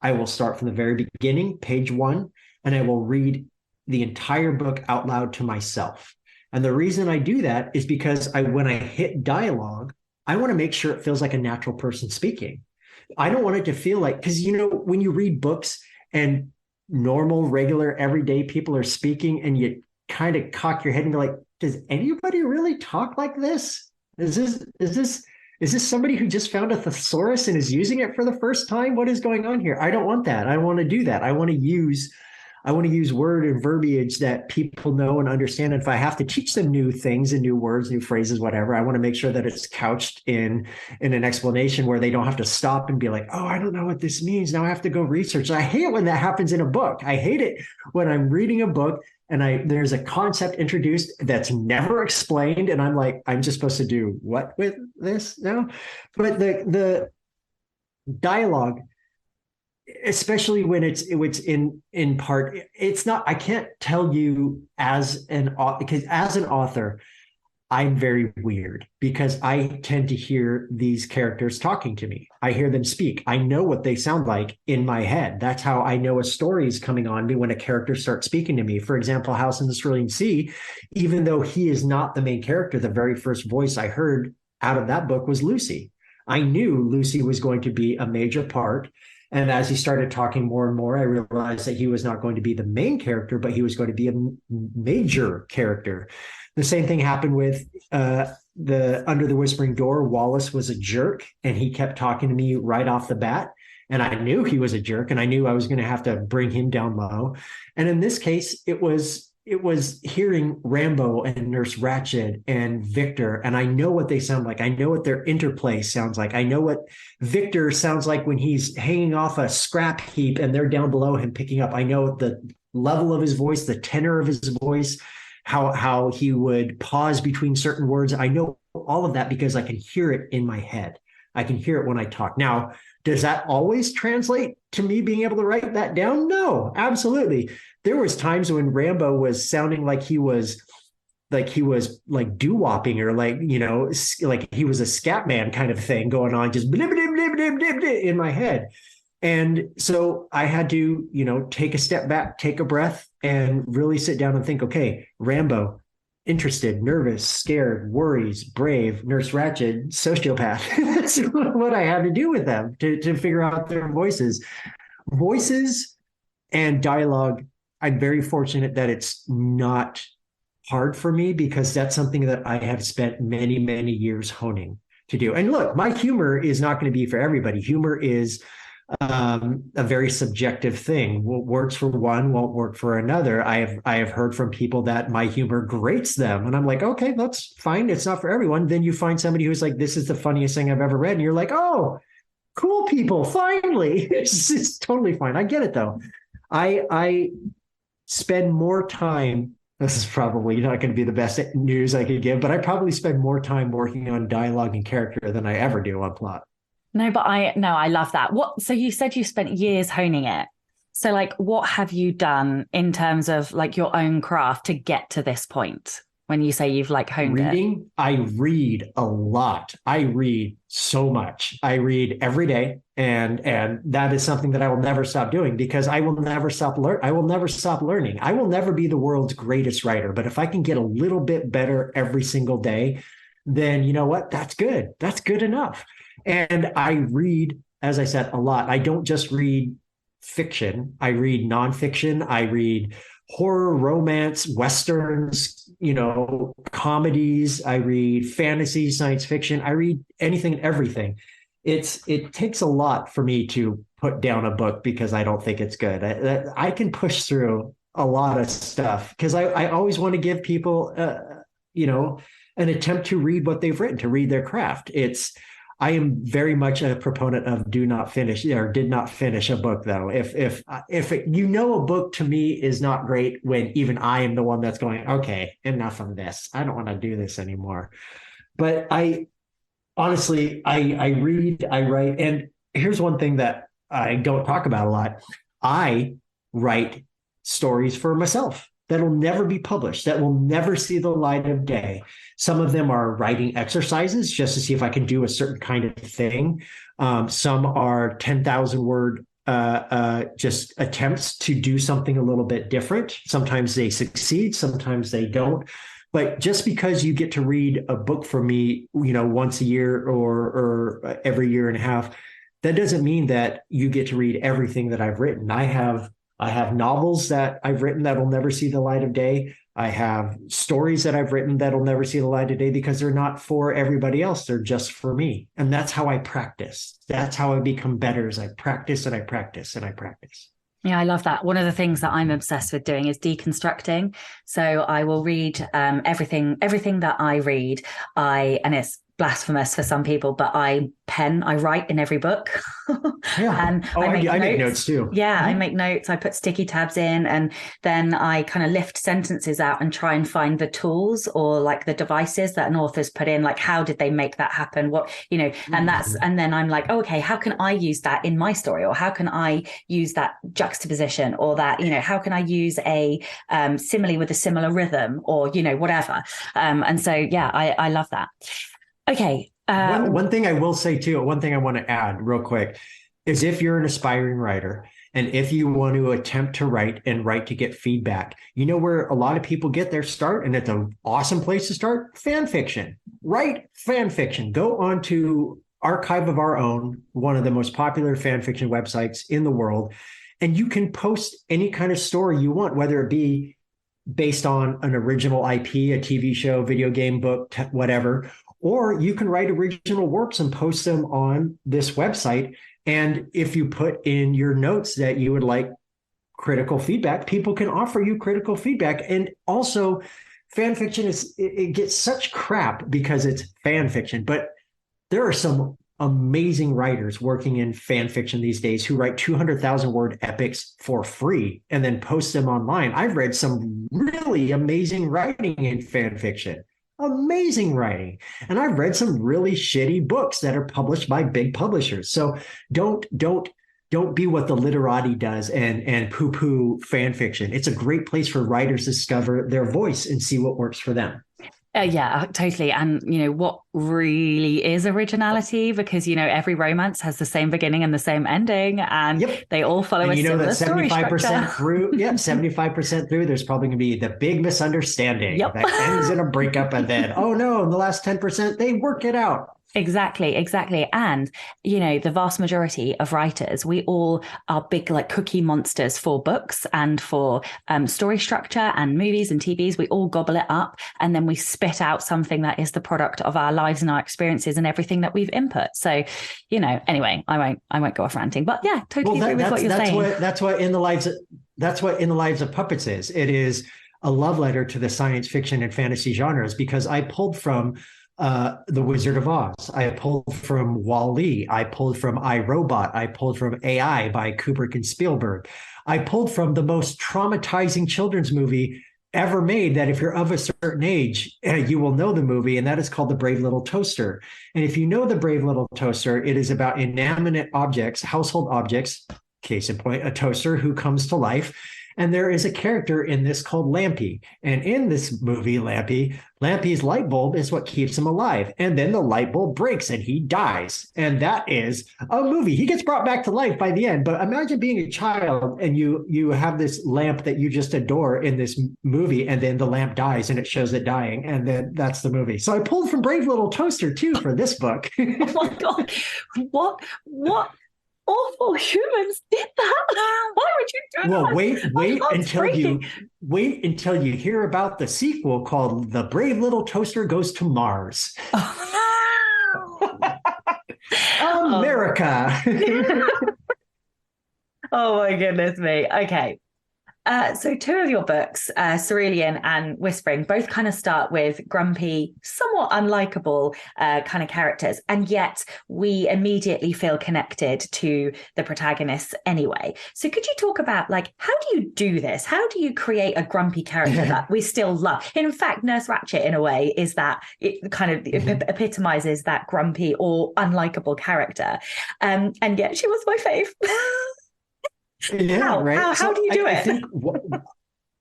I will start from the very beginning, page 1, and I will read the entire book out loud to myself. And the reason I do that is because when I hit dialogue, I want to make sure it feels like a natural person speaking. I don't want it to feel like, because when you read books and normal, regular, everyday people are speaking and you kind of cock your head and be like, does anybody really talk like this? Is this somebody who just found a thesaurus and is using it for the first time? What is going on here? I don't want that. I want to do that. I want to use word and verbiage that people know and understand. And if I have to teach them new things and new words, new phrases, whatever, I want to make sure that it's couched in an explanation where they don't have to stop and be like, oh, I don't know what this means. Now I have to go research. I hate it when that happens in a book. I hate it when I'm reading a book and there's a concept introduced that's never explained. And I'm like, I'm just supposed to do what with this now? But the dialogue, especially when it's in part, it's not, I can't tell you because as an author, I'm very weird because I tend to hear these characters talking to me. I hear them speak. I know what they sound like in my head. That's how I know a story is coming on me when a character starts speaking to me. For example, House in the Cerulean Sea, even though he is not the main character, the very first voice I heard out of that book was Lucy. I knew Lucy was going to be a major part. And as he started talking more and more, I realized that he was not going to be the main character, but he was going to be a major character. The same thing happened with the Under the Whispering Door. Wallace was a jerk, and he kept talking to me right off the bat. And I knew he was a jerk, and I knew I was going to have to bring him down low. And in this case, it was hearing Rambo and Nurse Ratchet and Victor, and I know what they sound like. I know what their interplay sounds like. I know what Victor sounds like when he's hanging off a scrap heap and they're down below him picking up. I know the level of his voice, the tenor of his voice, how he would pause between certain words. I know all of that because I can hear it in my head. I can hear it when I talk. Now, does that always translate to me being able to write that down? No, absolutely. There was times when Rambo was sounding like he was like doo-wopping or like he was a scat man kind of thing going on, just blib, blib, blib, blib, blib, blib, in my head. And so I had to, take a step back, take a breath, and really sit down and think, okay, Rambo, interested, nervous, scared, worries, brave, Nurse Ratchet, sociopath. That's what I had to do with them to figure out their voices. Voices and dialogue, I'm very fortunate that it's not hard for me because that's something that I have spent many, many years honing to do. And look, my humor is not going to be for everybody. Humor is a very subjective thing. What works for one won't work for another. I have heard from people that my humor grates them, and I'm like, okay, that's fine. It's not for everyone. Then you find somebody who's like, this is the funniest thing I've ever read, and you're like, oh, cool people, finally. It's totally fine. I get it though. I spend more time. This is probably not going to be the best news I could give, but I probably spend more time working on dialogue and character than I ever do on plot. No, but I love that. So you said you spent years honing it. So like, what have you done in terms of like your own craft to get to this point? When you say you've like honed Reading, I read a lot. I read so much. I read every day, and that is something that I will never stop doing because I will never stop I will never stop learning. I will never be the world's greatest writer, but if I can get a little bit better every single day, then you know what? That's good. That's good enough. And I read, as I said, a lot. I don't just read fiction. I read nonfiction. I read horror, romance, westerns, comedies. I read fantasy, science fiction. I read anything and everything. It takes a lot for me to put down a book because I don't think it's good. I can push through a lot of stuff because I always want to give people, an attempt to read what they've written, to read their craft. I am very much a proponent of do not finish or did not finish a book, though. If a book to me is not great when even I am the one that's going, okay, enough of this. I don't want to do this anymore. But I read, I write. And here's one thing that I don't talk about a lot. I write stories for myself that'll never be published, that will never see the light of day. Some of them are writing exercises just to see if I can do a certain kind of thing. Some are 10,000 word just attempts to do something a little bit different. Sometimes they succeed, sometimes they don't. But just because you get to read a book from me, once a year or every year and a half, that doesn't mean that you get to read everything that I've written. I have novels that I've written that'll never see the light of day. I have stories that I've written that'll never see the light of day because they're not for everybody else. They're just for me. And that's how I practice. That's how I become better, as I practice and I practice and I practice. Yeah, I love that. One of the things that I'm obsessed with doing is deconstructing. So I will read everything that I read. And it's blasphemous for some people, but I write in every book. Yeah. And I make notes too. Yeah, I make notes. I put sticky tabs in, and then I kind of lift sentences out and try and find the tools or like the devices that an author's put in, like how did they make that happen? What, and then I'm like, oh, okay, how can I use that in my story? Or how can I use that juxtaposition, or that, how can I use a simile with a similar rhythm, or, whatever. And so, yeah, I love that. Okay. One thing I will say too, one thing I want to add real quick is if you're an aspiring writer and if you want to attempt to write to get feedback, where a lot of people get their start, and it's an awesome place to start, fan fiction. Write fan fiction. Go on to Archive of Our Own, one of the most popular fan fiction websites in the world, and you can post any kind of story you want, whether it be based on an original IP, a TV show, video game, book, whatever. Or you can write original works and post them on this website. And if you put in your notes that you would like critical feedback, people can offer you critical feedback. And also, fan fiction it gets such crap because it's fan fiction. But there are some amazing writers working in fan fiction these days who write 200,000 word epics for free and then post them online. I've read some really amazing writing in fan fiction. Amazing writing. And I've read some really shitty books that are published by big publishers. So don't be what the literati does and poo-poo fan fiction. It's a great place for writers to discover their voice and see what works for them. Yeah, totally. And, what really is originality, because, every romance has the same beginning and the same ending, and they all follow a similar story structure. 75% through, 75% through, there's probably going to be the big misunderstanding that ends in a breakup, and then, oh no, in the last 10%, they work it out. Exactly. And, the vast majority of writers, we all are big, like cookie monsters for books and for story structure and movies and TVs. We all gobble it up, and then we spit out something that is the product of our lives and our experiences and everything that we've input. So, anyway, I won't go off ranting, but yeah, totally agree with what you're saying. That's what In the Lives of Puppets is. It is a love letter to the science fiction and fantasy genres, because I pulled from The Wizard of Oz. I pulled from Wall-E. I pulled from I, Robot. I pulled from AI by Kubrick and Spielberg. I pulled from the most traumatizing children's movie ever made, that if you're of a certain age, you will know the movie, and that is called The Brave Little Toaster. And if you know The Brave Little Toaster, it is about inanimate objects, household objects, case in point, a toaster who comes to life. And there is a character in this called Lampy. And in this movie, Lampy's light bulb is what keeps him alive. And then the light bulb breaks and he dies. And that is a movie. He gets brought back to life by the end. But imagine being a child and you have this lamp that you just adore in this movie, and then the lamp dies and it shows it dying. And then that's the movie. So I pulled from Brave Little Toaster too for this book. Oh my God. What awful humans did that? Why would you do that? Well, wait until you hear about the sequel called The Brave Little Toaster Goes to Mars. America. Oh my goodness me. Okay. So two of your books, Cerulean and Whispering, both kind of start with grumpy, somewhat unlikable kind of characters. And yet we immediately feel connected to the protagonists anyway. So could you talk about, like, how do you do this? How do you create a grumpy character that we still love? In fact, Nurse Ratchet, in a way, is that it kind of epitomizes that grumpy or unlikable character. And yet she was my fave. Yeah, right. How do you do it?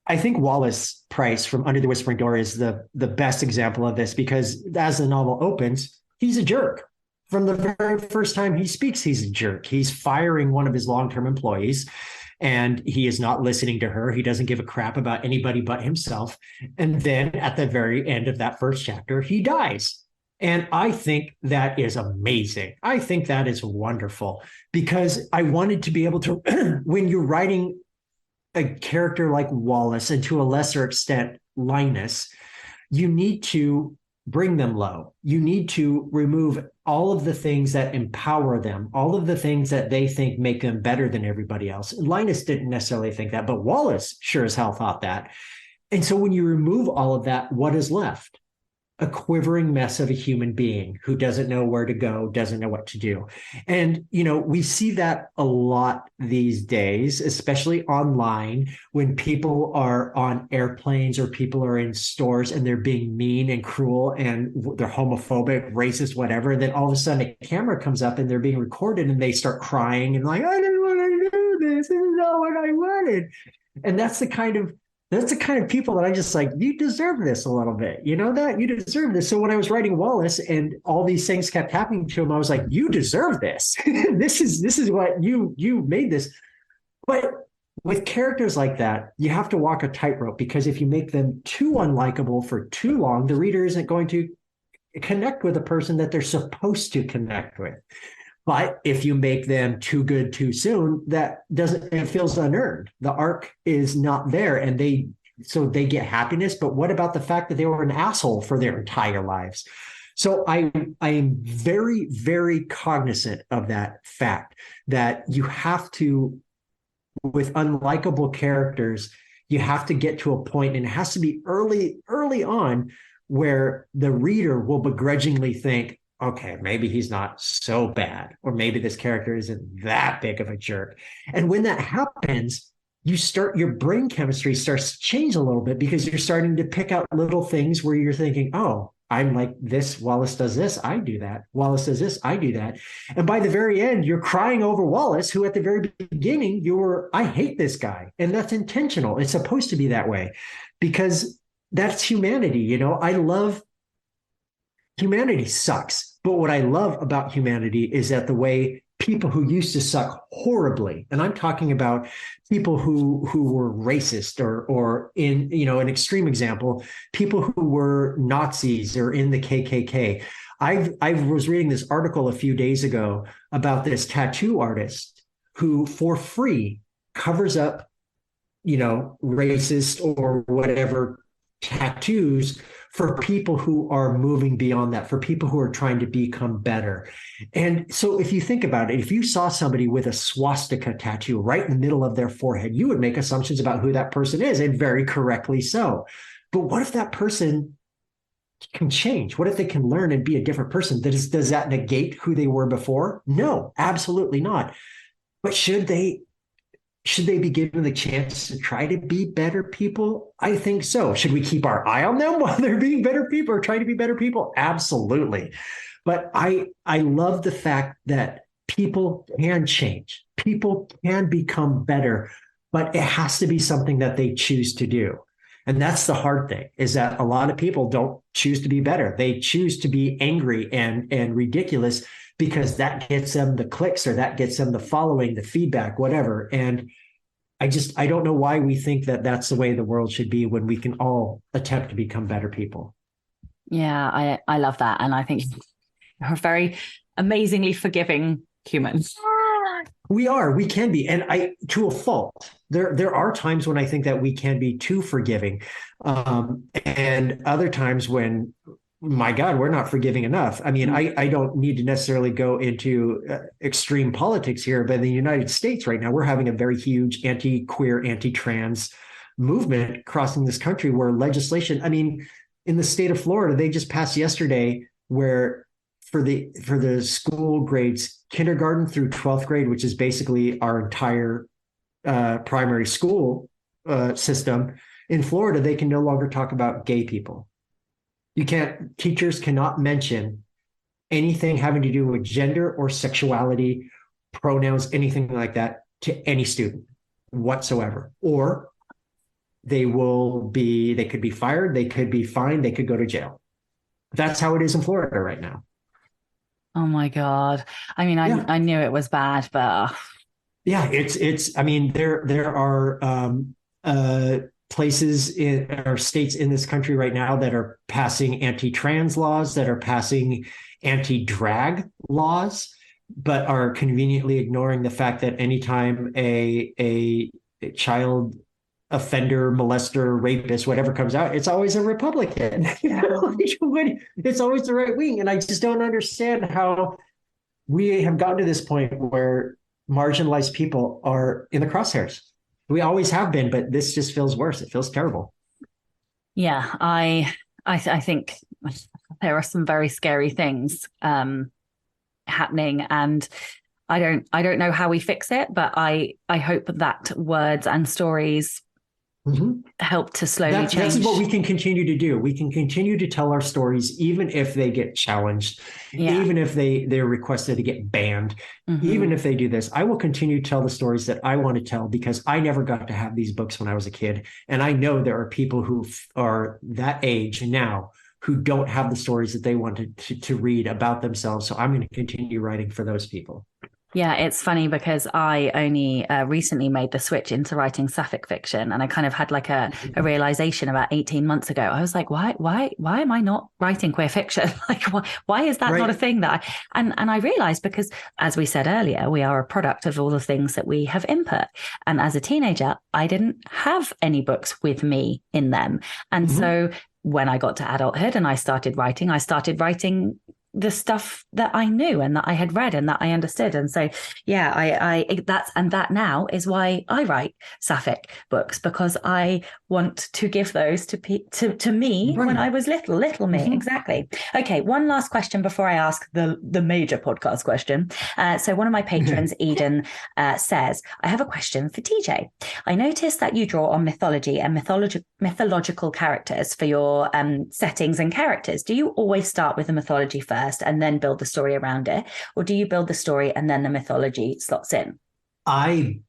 I think Wallace Price from Under the Whispering Door is the best example of this, because as the novel opens, he's a jerk. From the very first time he speaks, he's a jerk. He's firing one of his long-term employees, and he is not listening to her. He doesn't give a crap about anybody but himself. And then at the very end of that first chapter, he dies. And I think that is amazing. I think that is wonderful, because I wanted to be able to, when you're writing a character like Wallace, and to a lesser extent, Linus, you need to bring them low. You need to remove all of the things that empower them, all of the things that they think make them better than everybody else. Linus didn't necessarily think that, but Wallace sure as hell thought that. And so when you remove all of that, what is left? A quivering mess of a human being who doesn't know where to go, doesn't know what to do. And, we see that a lot these days, especially online, when people are on airplanes or people are in stores and they're being mean and cruel and they're homophobic, racist, whatever. And then all of a sudden a camera comes up and they're being recorded and they start crying and like, I didn't want to do this. This is not what I wanted. And that's the kind of people that I just like, you deserve this a little bit. You know that? You deserve this. So when I was writing Wallace and all these things kept happening to him, I was like, you deserve this. This is what you made this. But with characters like that, you have to walk a tightrope, because if you make them too unlikable for too long, the reader isn't going to connect with a person that they're supposed to connect with. But if you make them too good too soon, it feels unearned. The arc is not there, and they get happiness. But what about the fact that they were an asshole for their entire lives? So I am very, very cognizant of that fact, that you have to, with unlikable characters, you have to get to a point, and it has to be early on, where the reader will begrudgingly think, okay, maybe he's not so bad, or maybe this character isn't that big of a jerk. And when that happens, your brain chemistry starts to change a little bit, because you're starting to pick out little things where you're thinking, oh, I'm like this. Wallace does this. I do that. Wallace does this. I do that. And by the very end, you're crying over Wallace, who at the very beginning, I hate this guy. And that's intentional. It's supposed to be that way, because that's humanity. Humanity sucks. But what I love about humanity is that the way people who used to suck horribly, and I'm talking about people who were racist, or in, an extreme example, people who were Nazis or in the KKK. I was reading this article a few days ago about this tattoo artist who, for free, covers up, racist or whatever tattoos for people who are moving beyond that, for people who are trying to become better. And so if you think about it, if you saw somebody with a swastika tattoo right in the middle of their forehead, you would make assumptions about who that person is, and very correctly so. But what if that person can change? What if they can learn and be a different person? Does that negate who they were before? No, absolutely not. But should they be given the chance to try to be better people? I think so. Should we keep our eye on them while they're being better people or trying to be better people? Absolutely. But I love the fact that people can change. People can become better, but it has to be something that they choose to do. And that's the hard thing, is that a lot of people don't choose to be better. They choose to be angry and ridiculous because that gets them the clicks, or that gets them the following, the feedback, whatever. And I don't know why we think that that's the way the world should be when we can all attempt to become better people. Yeah, I love that. And I think you're a very amazingly forgiving human. We can be. And to a fault, there are times when I think that we can be too forgiving. And other times when, my God, we're not forgiving enough. I mean, I don't need to necessarily go into extreme politics here, but in the United States right now, we're having a very huge anti-queer, anti-trans movement crossing this country, where legislation, I mean, in the state of Florida, they just passed yesterday where for the school grades, kindergarten through 12th grade, which is basically our entire primary school system in Florida, they can no longer talk about gay people. Teachers cannot mention anything having to do with gender or sexuality, pronouns, anything like that to any student whatsoever. Or they could be fired, they could be fined, they could go to jail. That's how it is in Florida right now. Oh my God. I mean, I knew it was bad, but yeah, I mean, there are places or states in this country right now that are passing anti-trans laws, that are passing anti-drag laws, but are conveniently ignoring the fact that anytime a child offender, molester, rapist, whatever comes out, it's always a Republican. It's always the right wing. And I just don't understand how we have gotten to this point where marginalized people are in the crosshairs. We always have been, but this just feels worse. It feels terrible. Yeah, I think there are some very scary things happening, and I don't know how we fix it, but I hope that words and stories help to slowly change. That's what we can continue to do. We can continue to tell our stories, even if they get challenged, even if they're requested to get banned, even if they do this. I will continue to tell the stories that I want to tell, because I never got to have these books when I was a kid. And I know there are people who are that age now who don't have the stories that they wanted to read about themselves. So I'm going to continue writing for those people. Yeah, it's funny because I only recently made the switch into writing sapphic fiction, and I kind of had like a realization about 18 months ago. I was like, why am I not writing queer fiction? Like, why is that not a thing that and I realized, because as we said earlier, we are a product of all the things that we have input. And as a teenager, I didn't have any books with me in them. And so when I got to adulthood and I started writing the stuff that I knew and that I had read and that I understood. And so, yeah, that now is why I write sapphic books, because I want to give those to me when I was little me. Exactly. Okay. One last question before I ask the major podcast question. So one of my patrons, Eden, says, I have a question for TJ. I noticed that you draw on mythology and mythological characters for your settings and characters. Do you always start with the mythology first and then build the story around it? Or do you build the story and then the mythology slots in? I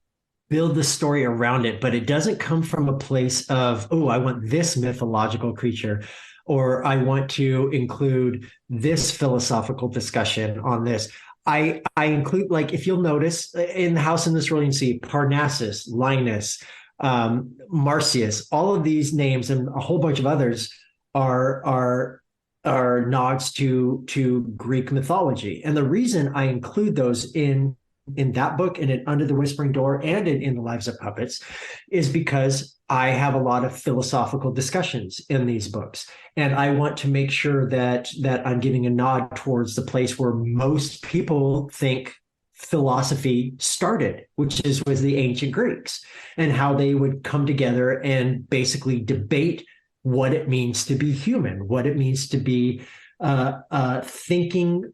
build the story around it, but it doesn't come from a place of, oh, I want this mythological creature, or I want to include this philosophical discussion on this. I include, like, if you'll notice in the House in the Cerulean Sea, Parnassus, Linus, Marsyas, all of these names and a whole bunch of others are nods to Greek mythology. And the reason I include those in that book and in Under the Whispering Door and in The Lives of Puppets is because I have a lot of philosophical discussions in these books. And I want to make sure that I'm giving a nod towards the place where most people think philosophy started, which was the ancient Greeks, and how they would come together and basically debate what it means to be human, what it means to be a thinking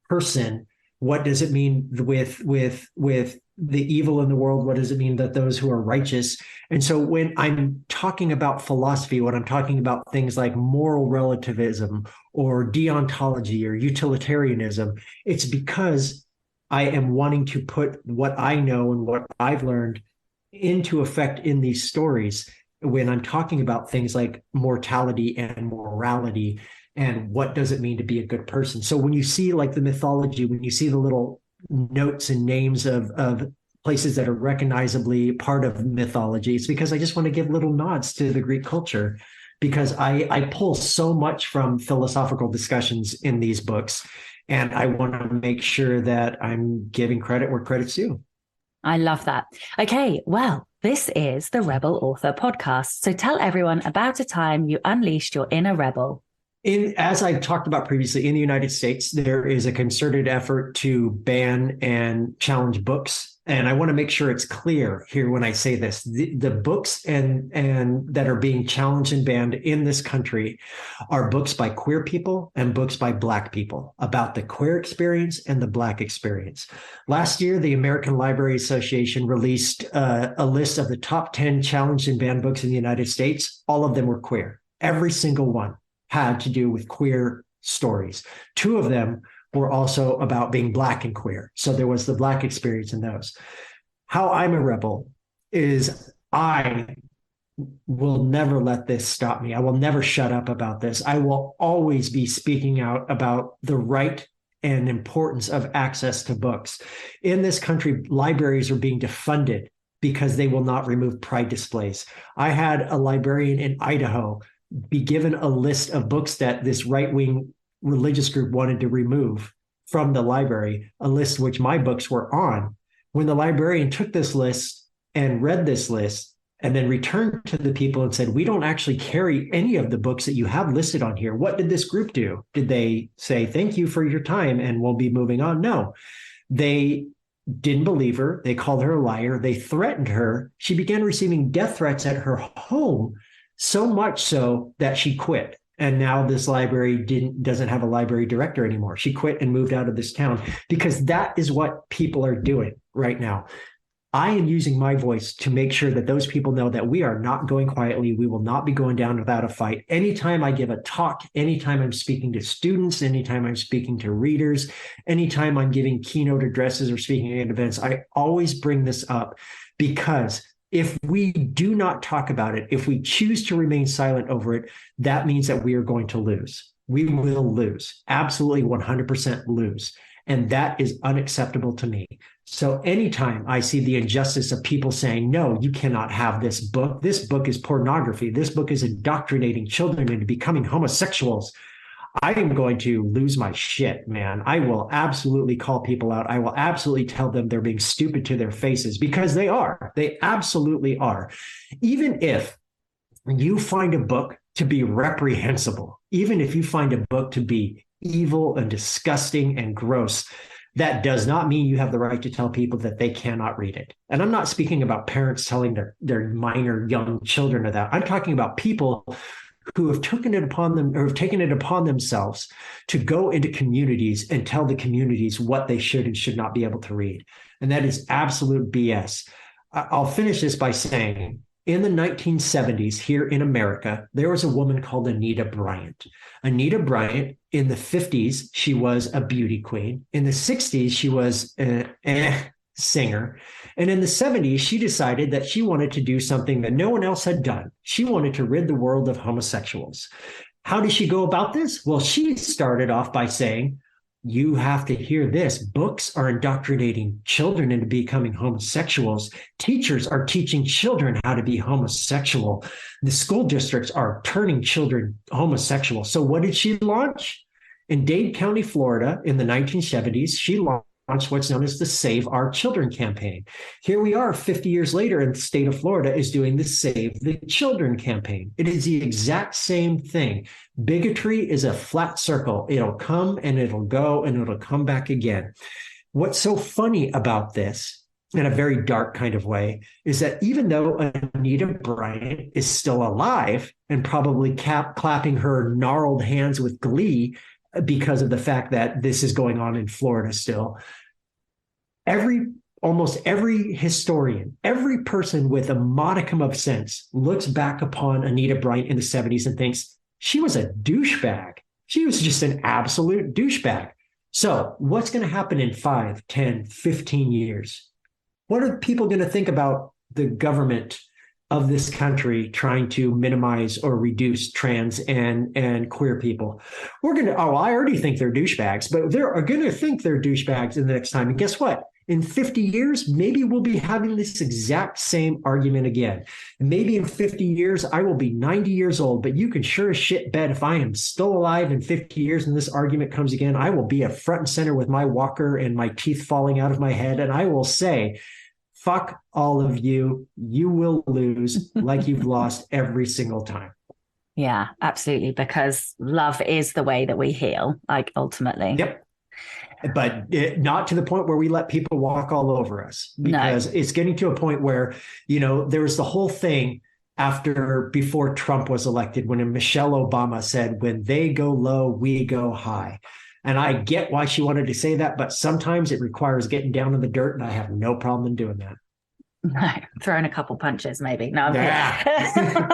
person. What does it mean with the evil in the world? What does it mean that those who are righteous? And so when I'm talking about philosophy, when I'm talking about things like moral relativism or deontology or utilitarianism, it's because I am wanting to put what I know and what I've learned into effect in these stories when I'm talking about things like mortality and morality and what does it mean to be a good person. So when you see like the mythology, when you see the little notes and names of places that are recognizably part of mythology, it's because I just want to give little nods to the Greek culture, because I pull so much from philosophical discussions in these books, and I want to make sure that I'm giving credit where credit's due. I love that. Okay, well, this is the Rebel Author Podcast. So tell everyone about a time you unleashed your inner rebel. As I talked about previously, in the United States, there is a concerted effort to ban and challenge books. And I want to make sure it's clear here when I say this. The books and that are being challenged and banned in this country are books by queer people and books by Black people about the queer experience and the Black experience. Last year, the American Library Association released a list of the top 10 challenged and banned books in the United States. All of them were queer. Every single one had to do with queer stories. Two of them were also about being Black and queer. So there was the Black experience in those. How I'm a rebel is I will never let this stop me. I will never shut up about this. I will always be speaking out about the right and importance of access to books. In this country, libraries are being defunded because they will not remove pride displays. I had a librarian in Idaho be given a list of books that this right-wing religious group wanted to remove from the library, a list which my books were on. When the librarian took this list and read this list and then returned to the people and said, we don't actually carry any of the books that you have listed on here. What did this group do? Did they say, thank you for your time and we'll be moving on? No, they didn't believe her. They called her a liar. They threatened her. She began receiving death threats at her home, so much so that she quit. And now this library doesn't have a library director anymore. She quit and moved out of this town because that is what people are doing right now. I am using my voice to make sure that those people know that we are not going quietly. We will not be going down without a fight. Anytime I give a talk, anytime I'm speaking to students, anytime I'm speaking to readers, anytime I'm giving keynote addresses or speaking at events, I always bring this up because if we do not talk about it, if we choose to remain silent over it, that means that we are going to lose. We will lose, absolutely 100% lose. And that is unacceptable to me. So anytime I see the injustice of people saying, no, you cannot have this book is pornography, this book is indoctrinating children into becoming homosexuals, I am going to lose my shit, man. I will absolutely call people out. I will absolutely tell them they're being stupid to their faces because they are. They absolutely are. Even if you find a book to be reprehensible, even if you find a book to be evil and disgusting and gross, that does not mean you have the right to tell people that they cannot read it. And I'm not speaking about parents telling their minor young children of that. I'm talking about people who have taken it upon themselves to go into communities and tell the communities what they should and should not be able to read. And that is absolute BS. I'll finish this by saying, in the 1970s here in America, there was a woman called Anita Bryant. Anita Bryant, in the 50s, she was a beauty queen. In the 60s, she was a singer. And in the 70s, she decided that she wanted to do something that no one else had done. She wanted to rid the world of homosexuals. How did she go about this? Well, she started off by saying, you have to hear this. Books are indoctrinating children into becoming homosexuals. Teachers are teaching children how to be homosexual. The school districts are turning children homosexual. So what did she launch? In Dade County, Florida, in the 1970s, she launched what's known as the Save Our Children campaign. Here we are 50 years later, and the state of Florida is doing the Save the Children campaign. It is the exact same thing. Bigotry is a flat circle. It'll come and it'll go and it'll come back again. What's so funny about this in a very dark kind of way, is that even though Anita Bryant is still alive and probably clapping her gnarled hands with glee because of the fact that this is going on in Florida still, almost every historian, every person with a modicum of sense looks back upon Anita Bryant in the 70s and thinks she was a douchebag. She was just an absolute douchebag. So what's going to happen in 5, 10, 15 years? What are people going to think about the government of this country trying to minimize or reduce trans and queer people? I already think they're douchebags, but they're going to think they're douchebags in the next time. And guess what? In 50 years, maybe we'll be having this exact same argument again. Maybe in 50 years, I will be 90 years old, but you can sure as shit bet if I am still alive in 50 years and this argument comes again, I will be a front and center with my walker and my teeth falling out of my head. And I will say, fuck all of you. You will lose like you've lost every single time. Yeah, absolutely. Because love is the way that we heal, like ultimately. Yep. But not to the point where we let people walk all over us, because it's getting to a point where, there was the whole thing before Trump was elected, when Michelle Obama said, when they go low, we go high. And I get why she wanted to say that, but sometimes it requires getting down in the dirt, and I have no problem in doing that. No, throwing a couple punches, maybe. No, I'm kidding.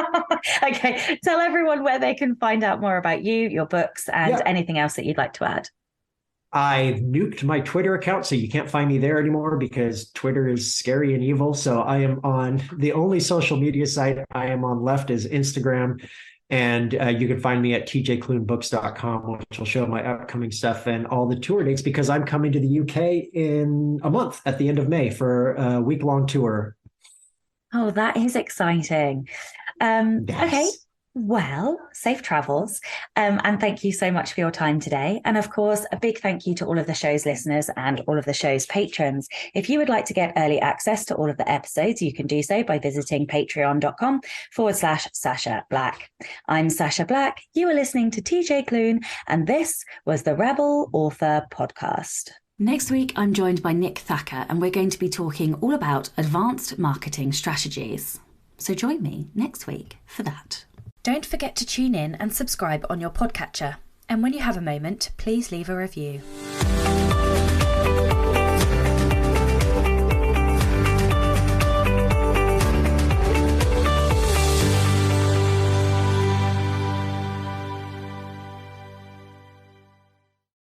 Okay, tell everyone where they can find out more about you, your books, and anything else that you'd like to add. I've nuked my Twitter account, so you can't find me there anymore because Twitter is scary and evil. So I am on the only social media site I am on left is Instagram. And you can find me at tjklunebooks.com, which will show my upcoming stuff and all the tour dates, because I'm coming to the UK in a month at the end of May for a week-long tour. Oh, that is exciting. Yes. Okay. Well, safe travels. And thank you so much for your time today. And of course, a big thank you to all of the show's listeners and all of the show's patrons. If you would like to get early access to all of the episodes, you can do so by visiting patreon.com/Sasha Black. I'm Sasha Black. You are listening to TJ Klune, and this was the Rebel Author Podcast. Next week, I'm joined by Nick Thacker, and we're going to be talking all about advanced marketing strategies. So join me next week for that. Don't forget to tune in and subscribe on your podcatcher. And when you have a moment, please leave a review.